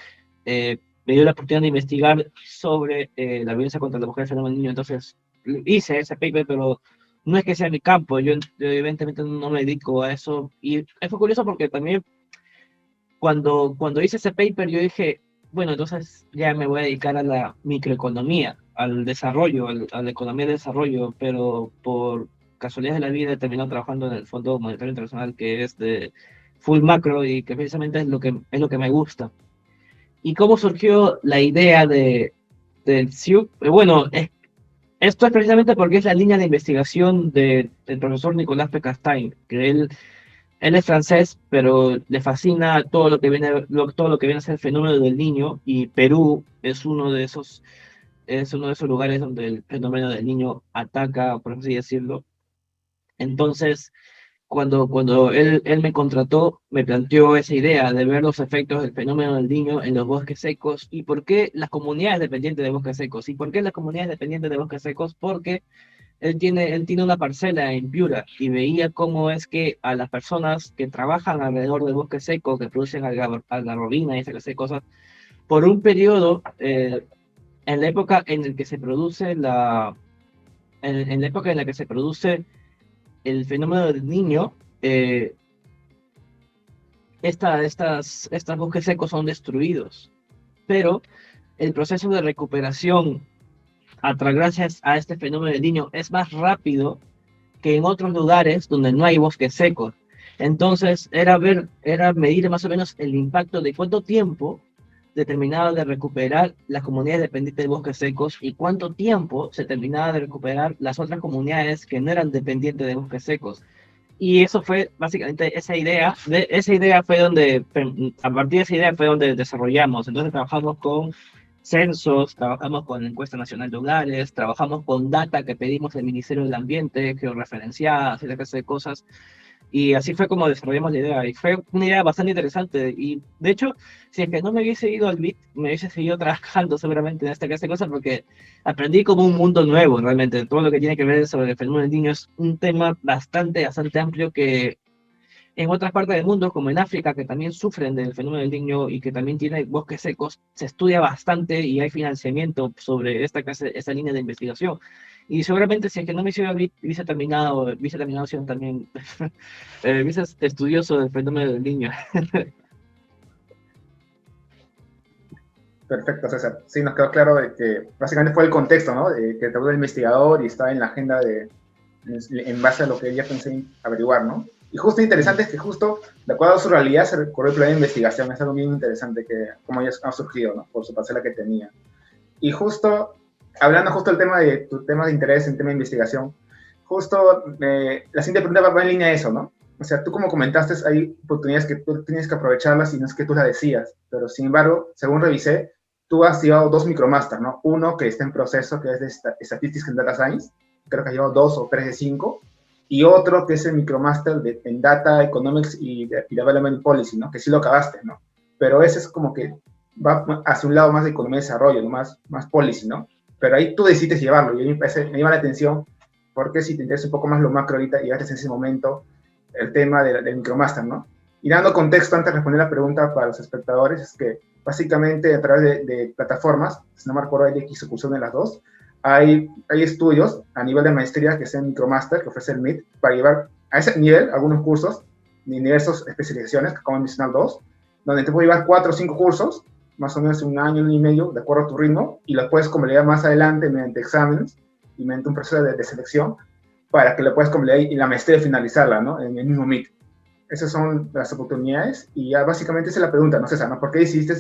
me dio la oportunidad de investigar sobre la violencia contra la mujer y el fenómeno del niño. Entonces hice ese paper, pero no es que sea mi campo, yo evidentemente no me dedico a eso. Y fue curioso porque también cuando hice ese paper yo dije, bueno, entonces ya me voy a dedicar a la microeconomía, al desarrollo, a la economía de desarrollo, pero por casualidades de la vida he terminado trabajando en el Fondo Monetario Internacional, que es de full macro y que precisamente es lo que me gusta. ¿Y cómo surgió la idea del SIUP? Bueno, esto es precisamente porque es la línea de investigación del profesor Nicolás Pecastain, que él es francés, pero le fascina todo lo que viene a ser el fenómeno del niño, y Perú es uno de esos lugares donde el fenómeno del niño ataca, por así decirlo. Entonces, cuando él me contrató, me planteó esa idea de ver los efectos del fenómeno del niño en los bosques secos y por qué las comunidades dependientes de bosques secos. ¿Y por qué las comunidades dependientes de bosques secos? Porque él tiene una parcela en Piura y veía cómo es que a las personas que trabajan alrededor del bosque seco, que producen algarrobina y esa clase de cosas, por un periodo, en la época en la que se produce en la época en la que se produce el fenómeno del niño, estas bosques secos son destruidos, pero el proceso de recuperación gracias a este fenómeno del niño es más rápido que en otros lugares donde no hay bosques secos. Entonces era medir más o menos el impacto de cuánto tiempo determinaba de recuperar las comunidades dependientes de bosques secos y cuánto tiempo se terminaba de recuperar las otras comunidades que no eran dependientes de bosques secos. Y eso fue básicamente esa idea fue donde, a partir de esa idea fue donde desarrollamos. Entonces trabajamos con censos, trabajamos con la encuesta nacional de hogares, trabajamos con data que pedimos del Ministerio del Ambiente, georreferenciadas y esa clase de cosas. Y así fue como desarrollamos la idea. Y fue una idea bastante interesante. Y de hecho, si es que no me hubiese ido al BIT, me hubiese seguido trabajando seguramente en esta clase de cosas porque aprendí como un mundo nuevo realmente. Todo lo que tiene que ver sobre el fenómeno del niño es un tema bastante amplio que En otras partes del mundo, como en África, que también sufren del fenómeno del niño y que también tiene bosques secos, se estudia bastante y hay financiamiento sobre esta línea de investigación. Y seguramente si es que no me hubiese terminado siendo también hubiese estudioso del fenómeno del niño. Perfecto, César. Sí, nos quedó claro de que básicamente fue el contexto, ¿no? De que te el investigador y está en la agenda en base a lo que ella pensé averiguar, ¿no? Y justo interesante es que justo de acuerdo a su realidad se recorrió el plan de investigación. Es algo bien interesante que como ella ha surgido, ¿no? Por su parcela que tenía. Y justo, hablando justo del tema de tu tema de interés en tema de investigación, justo la siguiente pregunta va en línea a eso, ¿no? O sea, tú como comentaste, hay oportunidades que tú tienes que aprovecharlas y no es que tú las decías, pero sin embargo, según revisé, tú has llevado 2 micromaster, ¿no? Uno que está en proceso, que es de Statistics and Data Science, creo que has llevado 2 o 3 de 5, y otro que es el micromaster en Data Economics y Development Policy, ¿no? Que sí lo acabaste, ¿no? Pero ese es como que va hacia un lado más de economía de desarrollo, ¿no? más policy, ¿no? Pero ahí tú decides llevarlo, y a mí me llama la atención, porque si te interesa un poco más lo macro ahorita, y llegaste en ese momento, el tema del micromaster, ¿no? Y dando contexto antes de responder la pregunta para los espectadores, es que básicamente a través de plataformas, si no me acuerdo, hay X sucursal en las dos, hay estudios a nivel de maestría que sean micromaster, que ofrece el MIT, para llevar a ese nivel algunos cursos de diversas especializaciones, que como mencionar dos, donde te puedes llevar 4 o 5 cursos, más o menos un año y medio, de acuerdo a tu ritmo, y los puedes convalidar más adelante mediante exámenes y mediante un proceso de selección para que lo puedas convalidar y la maestría finalizarla, ¿no? En el mismo MIT. Esas son las oportunidades y ya básicamente esa es la pregunta, ¿no, César? ¿No? ¿Por qué decidiste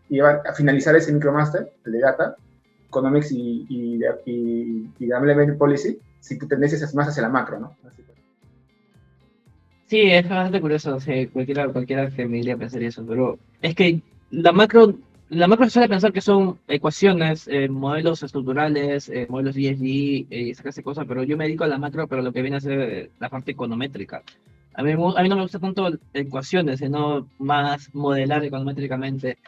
llevar a finalizar ese micromaster, el de Data, Economics y Development Policy, si tu tendencia es más hacia la macro, ¿no? Sí, es bastante curioso, sí, cualquiera que me iría a pensar eso, pero es que la macro se suele pensar que son ecuaciones, modelos estructurales, modelos ESG, esa clase de cosas, pero yo me dedico a la macro, pero lo que viene a ser la parte econométrica. A mí no me gusta tanto ecuaciones, sino más modelar econométricamente.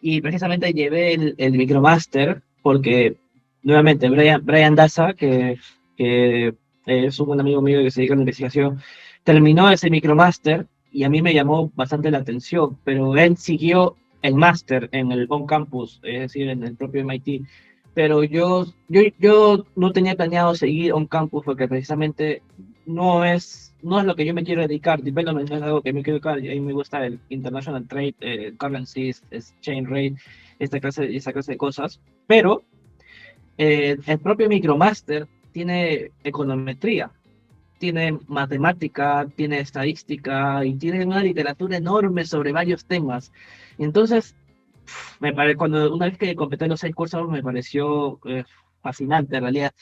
Y precisamente llevé el micromaster porque, nuevamente, Brian Daza, que es un buen amigo mío que se dedica a la investigación, terminó ese micromaster y a mí me llamó bastante la atención, pero él siguió el máster en el on-campus, es decir, en el propio MIT. Pero yo no tenía planeado seguir on-campus porque precisamente no es lo que yo me quiero dedicar. Development no es algo que me quiero dedicar. Y a mí me gusta el international trade, currencies, exchange rate, esta clase de cosas. Pero el propio micromaster tiene econometría, tiene matemática, tiene estadística y tiene una literatura enorme sobre varios temas. Entonces, cuando una vez que completé los 6 cursos me pareció fascinante en realidad.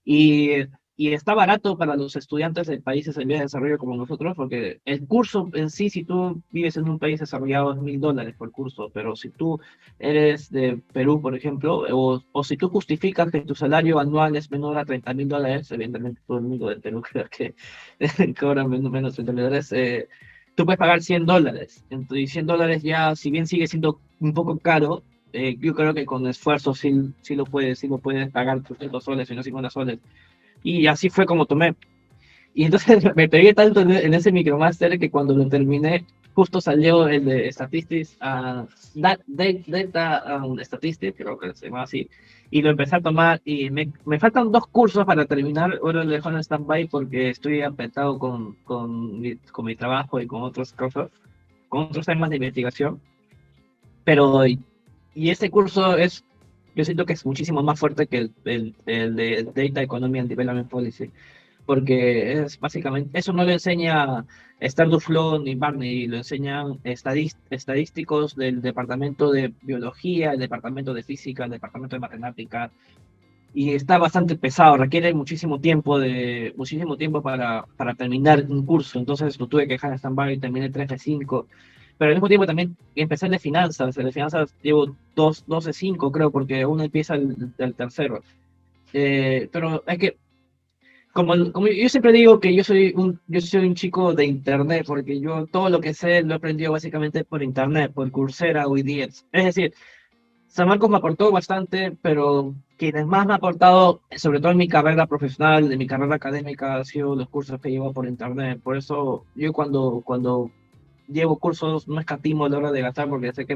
Y, y está barato para los estudiantes de países en vías de desarrollo como nosotros, porque el curso en sí, si tú vives en un país desarrollado, es $1000 por curso, pero si tú eres de Perú, por ejemplo, o si tú justificas que tu salario anual es menor a $30,000, evidentemente todo el mundo de Perú creo que cobra menos $30,000, tú puedes pagar $100. Entonces, $100 ya, si bien sigue siendo un poco caro, yo creo que con esfuerzo sí lo puedes pagar 300 soles, si no 50 soles. Y así fue como tomé. Y entonces me pegué tanto en ese micromaster que cuando lo terminé, justo salió el de Statistics, Data Statistics, creo que se llama así. Y lo empecé a tomar y me faltan 2 cursos para terminar. Ahora lo dejo en stand-by porque estoy apretado con mi trabajo y con otras cosas, con otros temas de investigación. Pero y ese curso yo siento que es muchísimo más fuerte que el de Data Economy and Development Policy, porque es básicamente, eso no lo enseña Esther Duflo ni Barney, lo enseñan estadísticos del departamento de biología, el departamento de física, el departamento de matemáticas, y está bastante pesado, requiere muchísimo tiempo para terminar un curso, entonces lo tuve que dejar en stand-by y terminé 3 de 5, pero al mismo tiempo también empecé el de finanzas llevo 2 de 5 creo, porque uno empieza el tercero. Pero es que, como yo siempre digo que yo soy un chico de internet, porque yo todo lo que sé lo he aprendido básicamente por internet, por Coursera o IDX. Es decir, San Marcos me aportó bastante, pero quienes más me ha aportado, sobre todo en mi carrera profesional, en mi carrera académica, han sido los cursos que llevo por internet. Por eso yo cuando llevo cursos no escatimo a la hora de gastar, porque sé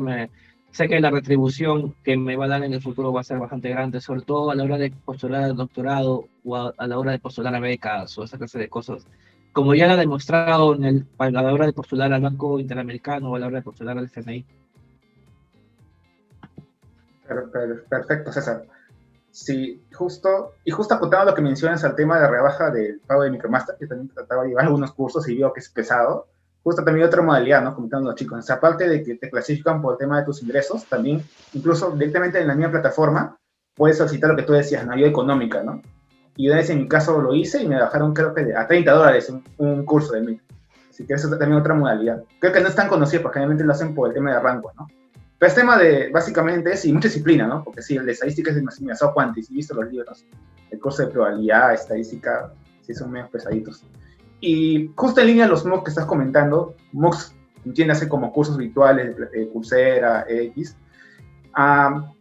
que la retribución que me va a dar en el futuro va a ser bastante grande, sobre todo a la hora de postular al doctorado o a la hora de postular a becas o esa clase de cosas. Como ya lo he demostrado a la hora de postular al Banco Interamericano o a la hora de postular al FMI. Perfecto, César. Sí, justo apuntado a lo que mencionas al tema de rebaja del pago de micromaster, que también trataba de llevar algunos cursos y veo que es pesado. Justo también otra modalidad, ¿no? Comentando a los chicos. O sea, aparte de que te clasifican por el tema de tus ingresos, también, incluso directamente en la misma plataforma, puedes solicitar lo que tú decías, una ayuda económica, ¿no? Y una vez en mi caso lo hice y me bajaron, creo que a $30 un curso de mí. Así que eso es también otra modalidad. Creo que no es tan conocido, porque generalmente lo hacen por el tema de rango, ¿no? Pero es tema de, básicamente, y mucha disciplina, ¿no? Porque sí, el de estadística es demasiado cuanti, si he visto los libros. El curso de probabilidad, estadística, sí son medio pesaditos. Y justo en línea de los MOOCs que estás comentando, MOOCs, entiéndase como cursos virtuales de Coursera, X,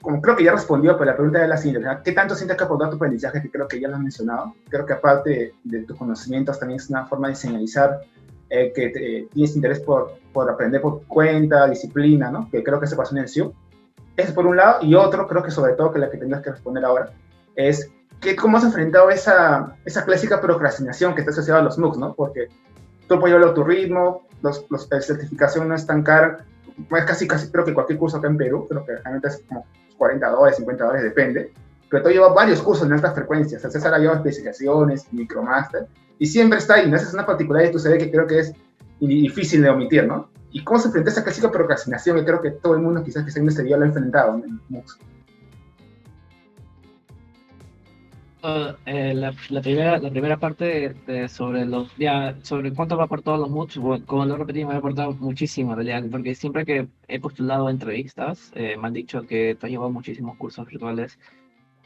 como creo que ya respondió, pero la pregunta de la siguiente, ¿qué tanto sientes que aportar tu aprendizaje? Que creo que ya lo has mencionado. Creo que aparte de tus conocimientos, también es una forma de señalizar que tienes interés por aprender por cuenta, disciplina, ¿no? Que creo que se pasó en el SIU. Ese por un lado. Y otro, creo que sobre todo, que la que tendrás que responder ahora, es cómo has enfrentado esa clásica procrastinación que está asociada a los MOOCs, ¿no? Porque tú puedes llevarlo a tu ritmo, la certificación no es tan cara, es casi creo que cualquier curso acá en Perú, creo que realmente es como $40, $50, depende, pero tú llevas varios cursos en altas frecuencias. El César ha llevado especializaciones, micromaster, y siempre está ahí, ¿no? Esa es una particularidad de tu CV que creo que es difícil de omitir, ¿no? ¿Y cómo se enfrenta a esa clásica procrastinación? Que creo que todo el mundo quizás que está en este día lo ha enfrentado, ¿no? La primera parte sobre cuánto va por todos los moods, bueno, como lo repetí, me ha aportado muchísimo en realidad, porque siempre que he postulado a entrevistas, me han dicho que te has llevado muchísimos cursos virtuales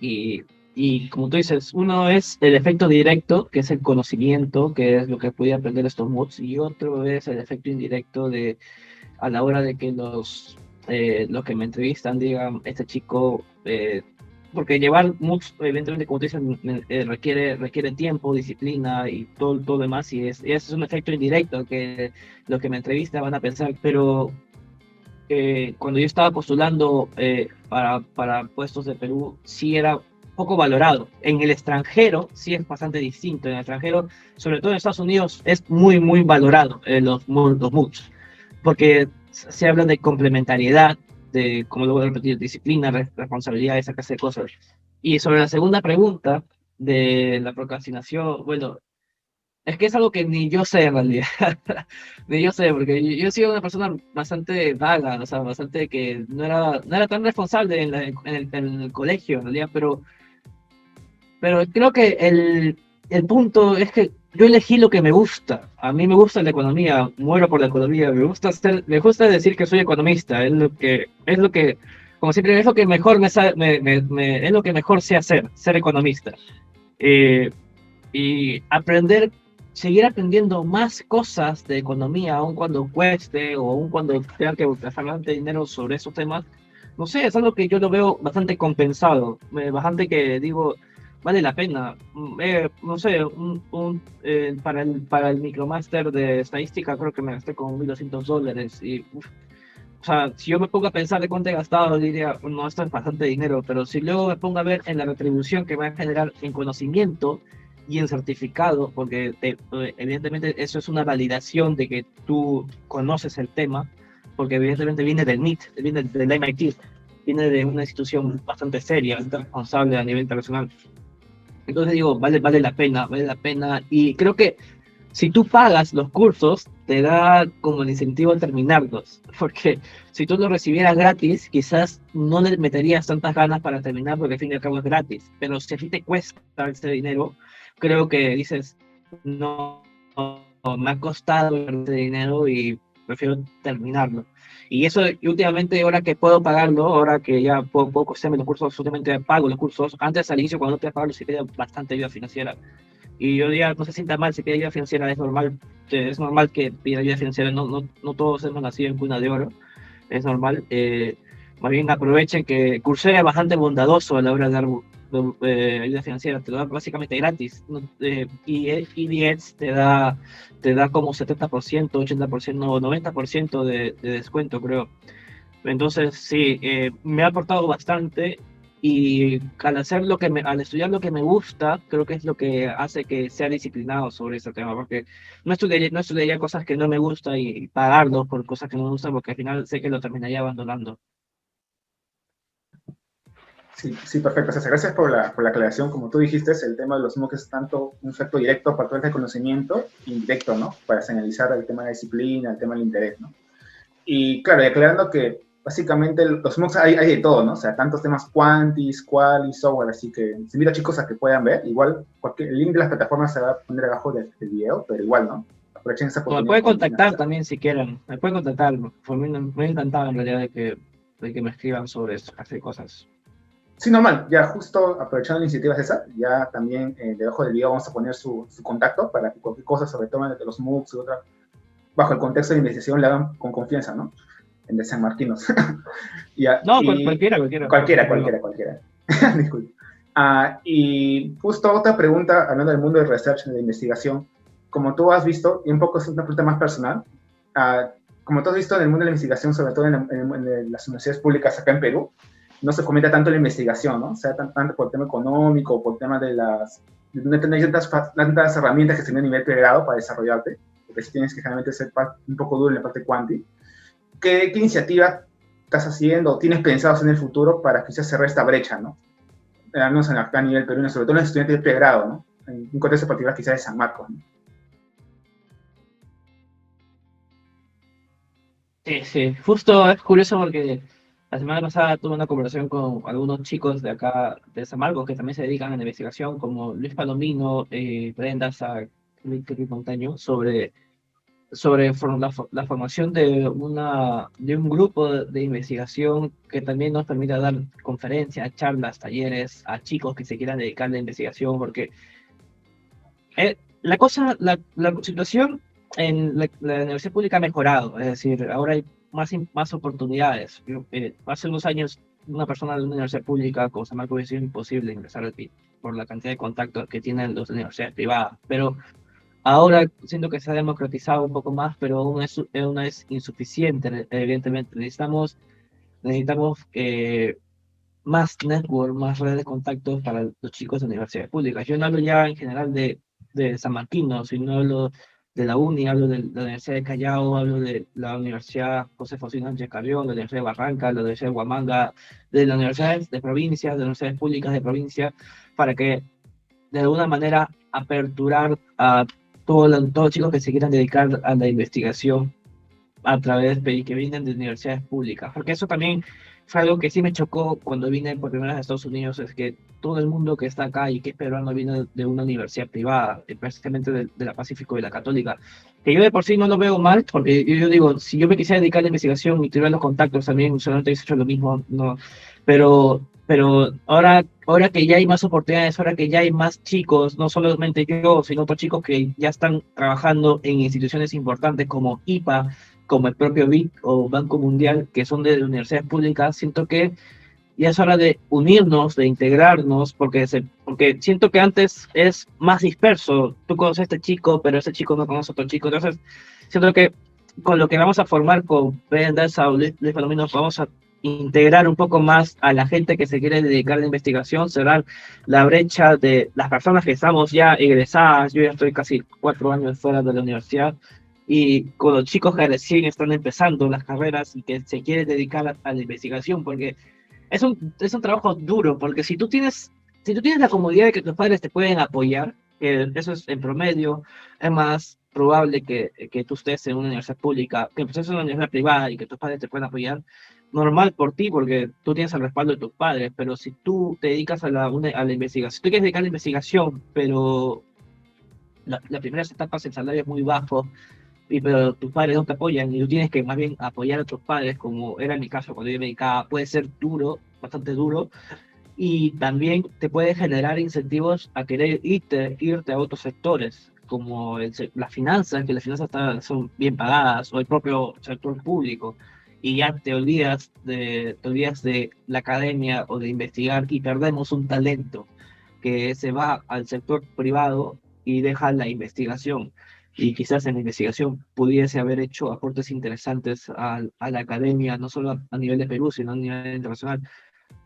y, y como tú dices, uno es el efecto directo, que es el conocimiento, que es lo que pude aprender de estos moods, y otro es el efecto indirecto de a la hora de que los que me entrevistan digan, este chico, porque llevar mucho, evidentemente, como te dicen, requiere tiempo, disciplina y todo lo demás, y ese es un efecto indirecto que los que me entrevistan van a pensar, pero cuando yo estaba postulando para puestos de Perú, sí era poco valorado. En el extranjero sí es bastante distinto. En el extranjero, sobre todo en Estados Unidos, es muy valorado los MOOCs, porque se habla de complementariedad, de, como lo voy a repetir, disciplina, responsabilidad, esa clase de cosas. Y sobre la segunda pregunta de la procrastinación, bueno, es que es algo que ni yo sé en realidad, ni yo sé, porque yo he sido una persona bastante vaga, o sea, bastante que no era tan responsable en el colegio en realidad, pero creo que el punto es que yo elegí lo que me gusta. A mí me gusta la economía, muero por la economía, me gusta decir que soy economista, es lo que, como siempre, es lo que mejor es lo que mejor sé hacer, ser economista. Eh, y seguir aprendiendo más cosas de economía, aun cuando cueste o aun cuando tenga que gastar bastante dinero sobre esos temas, no sé, es algo que yo lo veo bastante compensado, bastante que digo, vale la pena. No sé, para el micromaster de estadística creo que me gasté como $1.200 y uf, o sea, si yo me pongo a pensar de cuánto he gastado, diría, no, esto es bastante dinero, pero si luego me pongo a ver en la retribución que va a generar en conocimiento y en certificado, porque evidentemente eso es una validación de que tú conoces el tema, porque evidentemente viene del MIT, viene del MIT, viene de una institución bastante seria, bastante responsable a nivel internacional. Entonces digo, vale la pena, y creo que si tú pagas los cursos, te da como el incentivo a terminarlos, porque si tú lo recibieras gratis, quizás no le meterías tantas ganas para terminar, porque al fin y al cabo es gratis, pero si a ti te cuesta ese dinero, creo que dices, no, no, me ha costado ese dinero y prefiero terminarlo. Y eso, y últimamente, ahora que puedo pagarlo, ahora que ya puedo costearme los cursos, absolutamente pago los cursos. Antes, al inicio, cuando no te pagaba, sí pedía bastante ayuda financiera y yo diría, no se sienta mal si pide ayuda financiera, es normal que pida ayuda financiera, no todos hemos nacido en cuna de oro, es normal. Más bien aprovechen que Coursera es bastante bondadoso a la hora de dar ayuda financiera, te lo da básicamente gratis. ¿No? Y EDX te da como 70%, 80%, no, 90% de descuento, creo. Entonces, sí, me ha aportado bastante y al hacer al estudiar lo que me gusta, creo que es lo que hace que sea disciplinado sobre ese tema, porque no estudiaría cosas que no me gustan y pagarlos por cosas que no me gustan, porque al final sé que lo terminaría abandonando. Sí, sí, perfecto. César, gracias por la aclaración. Como tú dijiste, el tema de los MOOC es tanto un efecto directo para todo el conocimiento, indirecto, ¿no? Para señalizar el tema de disciplina, el tema del interés, ¿no? Y claro, y aclarando que básicamente los MOOCs hay de todo, ¿no? O sea, tantos temas quantis, qualis, software, así que les invito a chicos a que puedan ver. Igual, el link de las plataformas se va a poner abajo del video, pero igual, ¿no? Aprovechen esa O me oportunidad pueden como menciona contactar César. también si quieren, me pueden contactar, me ha encantado en realidad de que me escriban sobre esto, hacer cosas. Sí, normal, ya justo aprovechando la iniciativa César, ya también debajo del video vamos a poner su contacto para que cualquier cosa sobre todo de los MOOCs y otra, bajo el contexto de investigación, le hagan con confianza, ¿no? En de San Martinos. No, Y cualquiera, cualquiera, sin problema. cualquiera, cualquiera. Disculpe. Y justo otra pregunta, hablando del mundo de research, de investigación, como tú has visto, y un poco es una pregunta más personal, como tú has visto en el mundo de la investigación, sobre todo en las universidades públicas acá en Perú, no se fomenta tanto la investigación, ¿no? O sea, tanto por el tema económico, por el tema de no tener tantas herramientas que se tienen a nivel pregrado para desarrollarte, porque si tienes que generalmente ser un poco duro en la parte cuanti. ¿Qué iniciativa estás haciendo o tienes pensados en el futuro para quizás cerrar esta brecha, ¿no? Al menos acá a nivel Perú, sobre todo en los estudiantes de pregrado, ¿no? En un contexto particular quizás de San Marcos, ¿no? Sí, sí, justo es curioso porque la semana pasada tuve una conversación con algunos chicos de acá, de San Marcos, que también se dedican a la investigación, como Luis Palomino, Brenda Sac, Montaño, la formación de un grupo de investigación que también nos permita dar conferencias, charlas, talleres a chicos que se quieran dedicar a la investigación, porque la situación en la universidad pública ha mejorado, es decir, ahora hay más oportunidades. Hace unos años, una persona de una universidad pública como San Marcos hubiese sido imposible ingresar al PIB por la cantidad de contactos que tienen las universidades privadas, pero ahora siento que se ha democratizado un poco más, pero aún es insuficiente, evidentemente. Necesitamos más network, más redes de contactos para los chicos de universidades públicas. Yo no hablo ya en general de San Martín, ¿no? Sino hablo de la UNI, hablo de la Universidad de Callao, hablo de la Universidad José Fausino Sánchez Carrión, de la Universidad de Barranca, de la Universidad de Huamanga, de las universidades de provincias, de las universidades públicas de provincia, para que de alguna manera aperturar a todos los chicos que se quieran dedicar a la investigación a través de que vienen de universidades públicas, porque eso también fue algo que sí me chocó cuando vine por primera vez a Estados Unidos, es que todo el mundo que está acá y que es peruano viene de una universidad privada, precisamente de la Pacífico y la Católica, que yo de por sí no lo veo mal, porque yo digo, si yo me quisiera dedicar a la investigación y tuviera los contactos también, solamente hubiese hecho lo mismo, no, pero ahora que ya hay más oportunidades, ahora que ya hay más chicos, no solamente yo, sino otros chicos que ya están trabajando en instituciones importantes como IPA, como el propio BIC o Banco Mundial, que son de universidades públicas, siento que ya es hora de unirnos, de integrarnos, porque siento que antes es más disperso. Tú conoces a este chico, pero ese chico no conoce a otro chico. Entonces, siento que con lo que vamos a formar con Pendelsa o Luis Palomino, vamos a integrar un poco más a la gente que se quiere dedicar a la investigación, cerrar la brecha de las personas que estamos ya egresadas. Yo ya estoy casi 4 años fuera de la universidad y con los chicos que recién están empezando las carreras y que se quieren dedicar a la investigación, porque es un trabajo duro, porque si tú tienes la comodidad de que tus padres te pueden apoyar, que eso es en promedio, es más probable que tú estés en una universidad pública, que estés en una universidad privada y que tus padres te puedan apoyar, normal por ti, porque tú tienes el respaldo de tus padres, pero si tú te dedicas a la investigación, si tú quieres dedicar a la investigación, pero las primeras etapas el salario es muy bajo, pero tus padres no te apoyan y tú tienes que más bien apoyar a tus padres, como era en mi caso cuando yo me dedicaba, puede ser duro, bastante duro, y también te puede generar incentivos a querer irte a otros sectores, como las finanzas, que las finanzas son bien pagadas, o el propio sector público. y ya te olvidas de la academia o de investigar y perdemos un talento que se va al sector privado y deja la investigación. Y quizás en la investigación pudiese haber hecho aportes interesantes a la academia, no solo a nivel de Perú, sino a nivel internacional.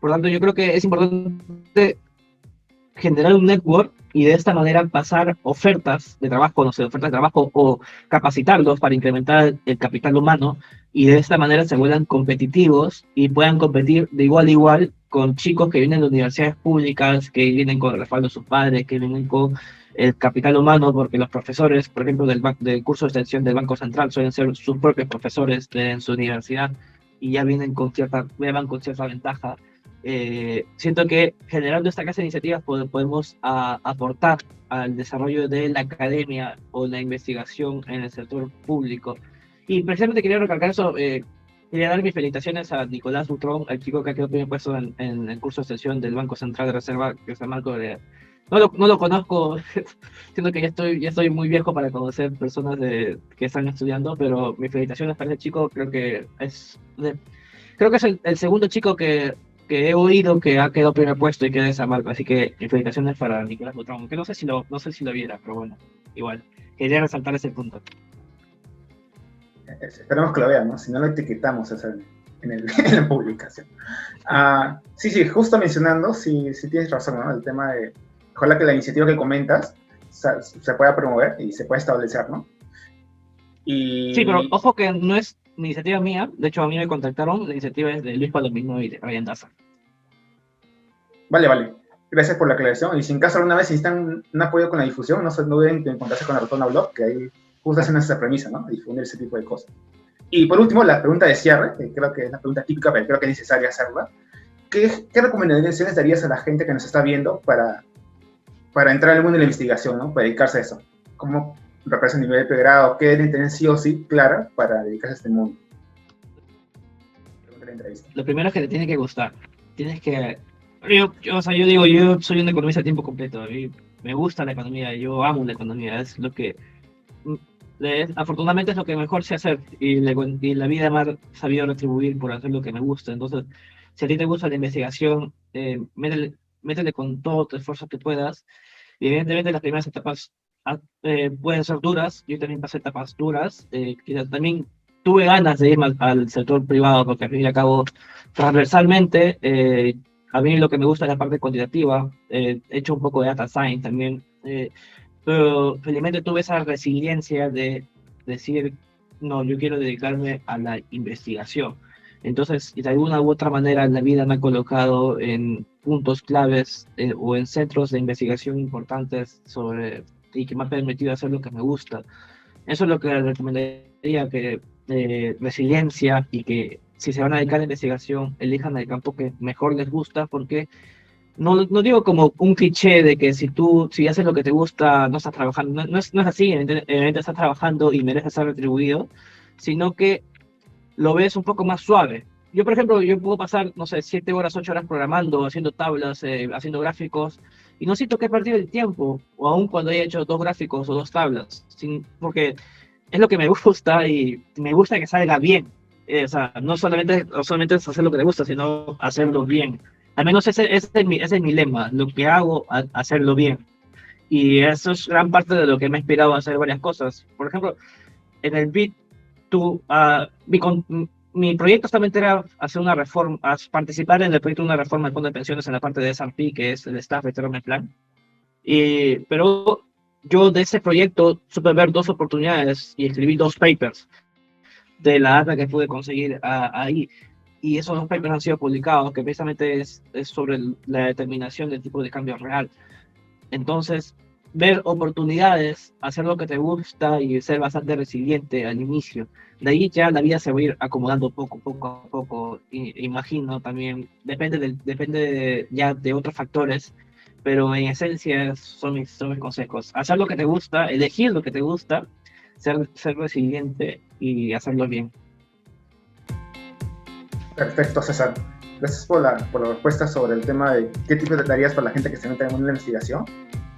Por lo tanto, yo creo que es importante generar un network y de esta manera pasar ofertas de trabajo, no sé, ofertas de trabajo o capacitarlos para incrementar el capital humano y de esta manera se vuelvan competitivos y puedan competir de igual a igual con chicos que vienen de universidades públicas, que vienen con el respaldo de sus padres, que vienen con el capital humano, porque los profesores, por ejemplo, del curso de extensión del Banco Central suelen ser sus propios profesores en su universidad y ya vienen con ya van con cierta ventaja. Siento que generando esta clase de iniciativas podemos aportar al desarrollo de la academia o la investigación en el sector público. Y precisamente quería recalcar eso, quería dar mis felicitaciones a Nicolás Butrón, el chico que ha quedado primer puesto en el curso de extensión del Banco Central de Reserva, que es el Marco de... No lo conozco, siento que ya estoy muy viejo para conocer personas que están estudiando, pero mis felicitaciones para ese chico, creo que es el segundo chico que he oído que ha quedado primer puesto y queda esa marca, así que felicitaciones para Nicolás Butrón, que no sé si lo viera, pero bueno, igual, quería resaltar ese punto. Esperemos que lo vean, ¿no? Si no lo etiquetamos en la publicación. Sí, justo mencionando, sí tienes razón, ¿no? El tema de, ojalá que la iniciativa que comentas se pueda promover y se pueda establecer, ¿no? Sí, pero ojo que no es iniciativa mía, de hecho a mí me contactaron, la iniciativa es de Luis Palomino y de Ryan Daza. Vale. Gracias por la aclaración. Y si en caso alguna vez necesitan un apoyo con la difusión, no se duden en encontrarse con la Rotonda Blog, que ahí justo hacen esa premisa, ¿no? De difundir ese tipo de cosas. Y por último, la pregunta de cierre, que creo que es la pregunta típica, pero creo que es necesaria hacerla. ¿Qué recomendaciones darías a la gente que nos está viendo para entrar al mundo de la investigación, ¿no? Para dedicarse a eso? ¿Cómo representa el nivel de pregrado? ¿Qué deben tener sí o sí clara para dedicarse a este mundo? Lo primero es que te tiene que gustar. Tienes que... yo digo, yo soy un economista a tiempo completo. A mí me gusta la economía, yo amo la economía. Es lo que... afortunadamente es lo que mejor sé hacer y la vida me ha sabido retribuir por hacer lo que me gusta. Entonces, si a ti te gusta la investigación, métele con todo tu esfuerzo que puedas. Y evidentemente las primeras etapas pueden ser duras. Yo también pasé etapas duras. También tuve ganas de irme al sector privado porque al fin y al cabo, transversalmente, a mí lo que me gusta es la parte cuantitativa. He hecho un poco de data science también. Pero felizmente tuve esa resiliencia de decir, no, yo quiero dedicarme a la investigación. Entonces, de alguna u otra manera, la vida me ha colocado en puntos claves o en centros de investigación importantes y que me ha permitido hacer lo que me gusta. Eso es lo que les recomendaría, que resiliencia y que si se van a dedicar a la investigación, elijan el campo que mejor les gusta, porque no digo como un cliché de que si haces lo que te gusta, no estás trabajando. No es así, evidentemente estás trabajando y mereces ser retribuido, sino que lo ves un poco más suave. Yo, por ejemplo, yo puedo pasar, no sé, 7 horas, 8 horas programando, haciendo tablas, haciendo gráficos, y no siento que he perdido el tiempo, o aún cuando haya hecho 2 gráficos o 2 tablas, porque es lo que me gusta y me gusta que salga bien. O sea, no solamente es hacer lo que te gusta, sino hacerlo bien. Al menos ese es mi lema, lo que hago, hacerlo bien. Y eso es gran parte de lo que me ha inspirado a hacer varias cosas. Por ejemplo, en el BIT, mi proyecto justamente era hacer una reforma, participar en el proyecto de una reforma del fondo de pensiones en la parte de S&P, que es el Staff Retirement Plan. Pero yo de ese proyecto supe ver 2 oportunidades y escribí 2 papers de la data que pude conseguir ahí. Y esos 2 papers han sido publicados, que precisamente es sobre la determinación del tipo de cambio real. Entonces, ver oportunidades, hacer lo que te gusta y ser bastante resiliente al inicio. De ahí ya la vida se va a ir acomodando poco a poco, imagino también. Depende ya de otros factores, pero en esencia son mis consejos. Hacer lo que te gusta, elegir lo que te gusta, ser resiliente y hacerlo bien. Perfecto, César. Gracias por la respuesta sobre el tema de qué tipos de tareas para la gente que se mete en una investigación,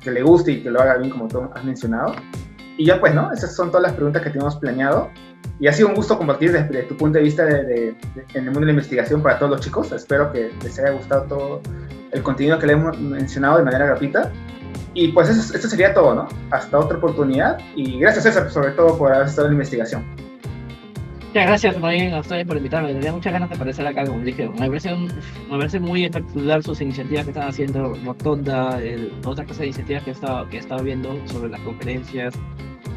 que le guste y que lo haga bien como tú has mencionado. Y ya pues, ¿no? Esas son todas las preguntas que teníamos planeado. Y ha sido un gusto compartir desde tu punto de vista en el mundo de la investigación para todos los chicos. Espero que les haya gustado todo el contenido que le hemos mencionado de manera gratuita. Y pues eso sería todo, ¿no? Hasta otra oportunidad. Y gracias, César, sobre todo por haber estado en la investigación. Muchas gracias, Ryan, a ustedes por invitarme. Tenía muchas ganas de aparecer acá, como dije. Me parece muy espectacular sus iniciativas que están haciendo, Rotonda, otra clase de iniciativas que he estado viendo sobre las conferencias.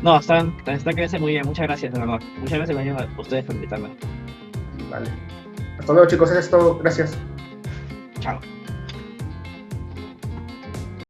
No, están quedando muy bien. Muchas gracias, de verdad. Muchas gracias, Ryan, a ustedes por invitarme. Vale. Hasta luego, chicos. Eso es todo. Gracias. Chao.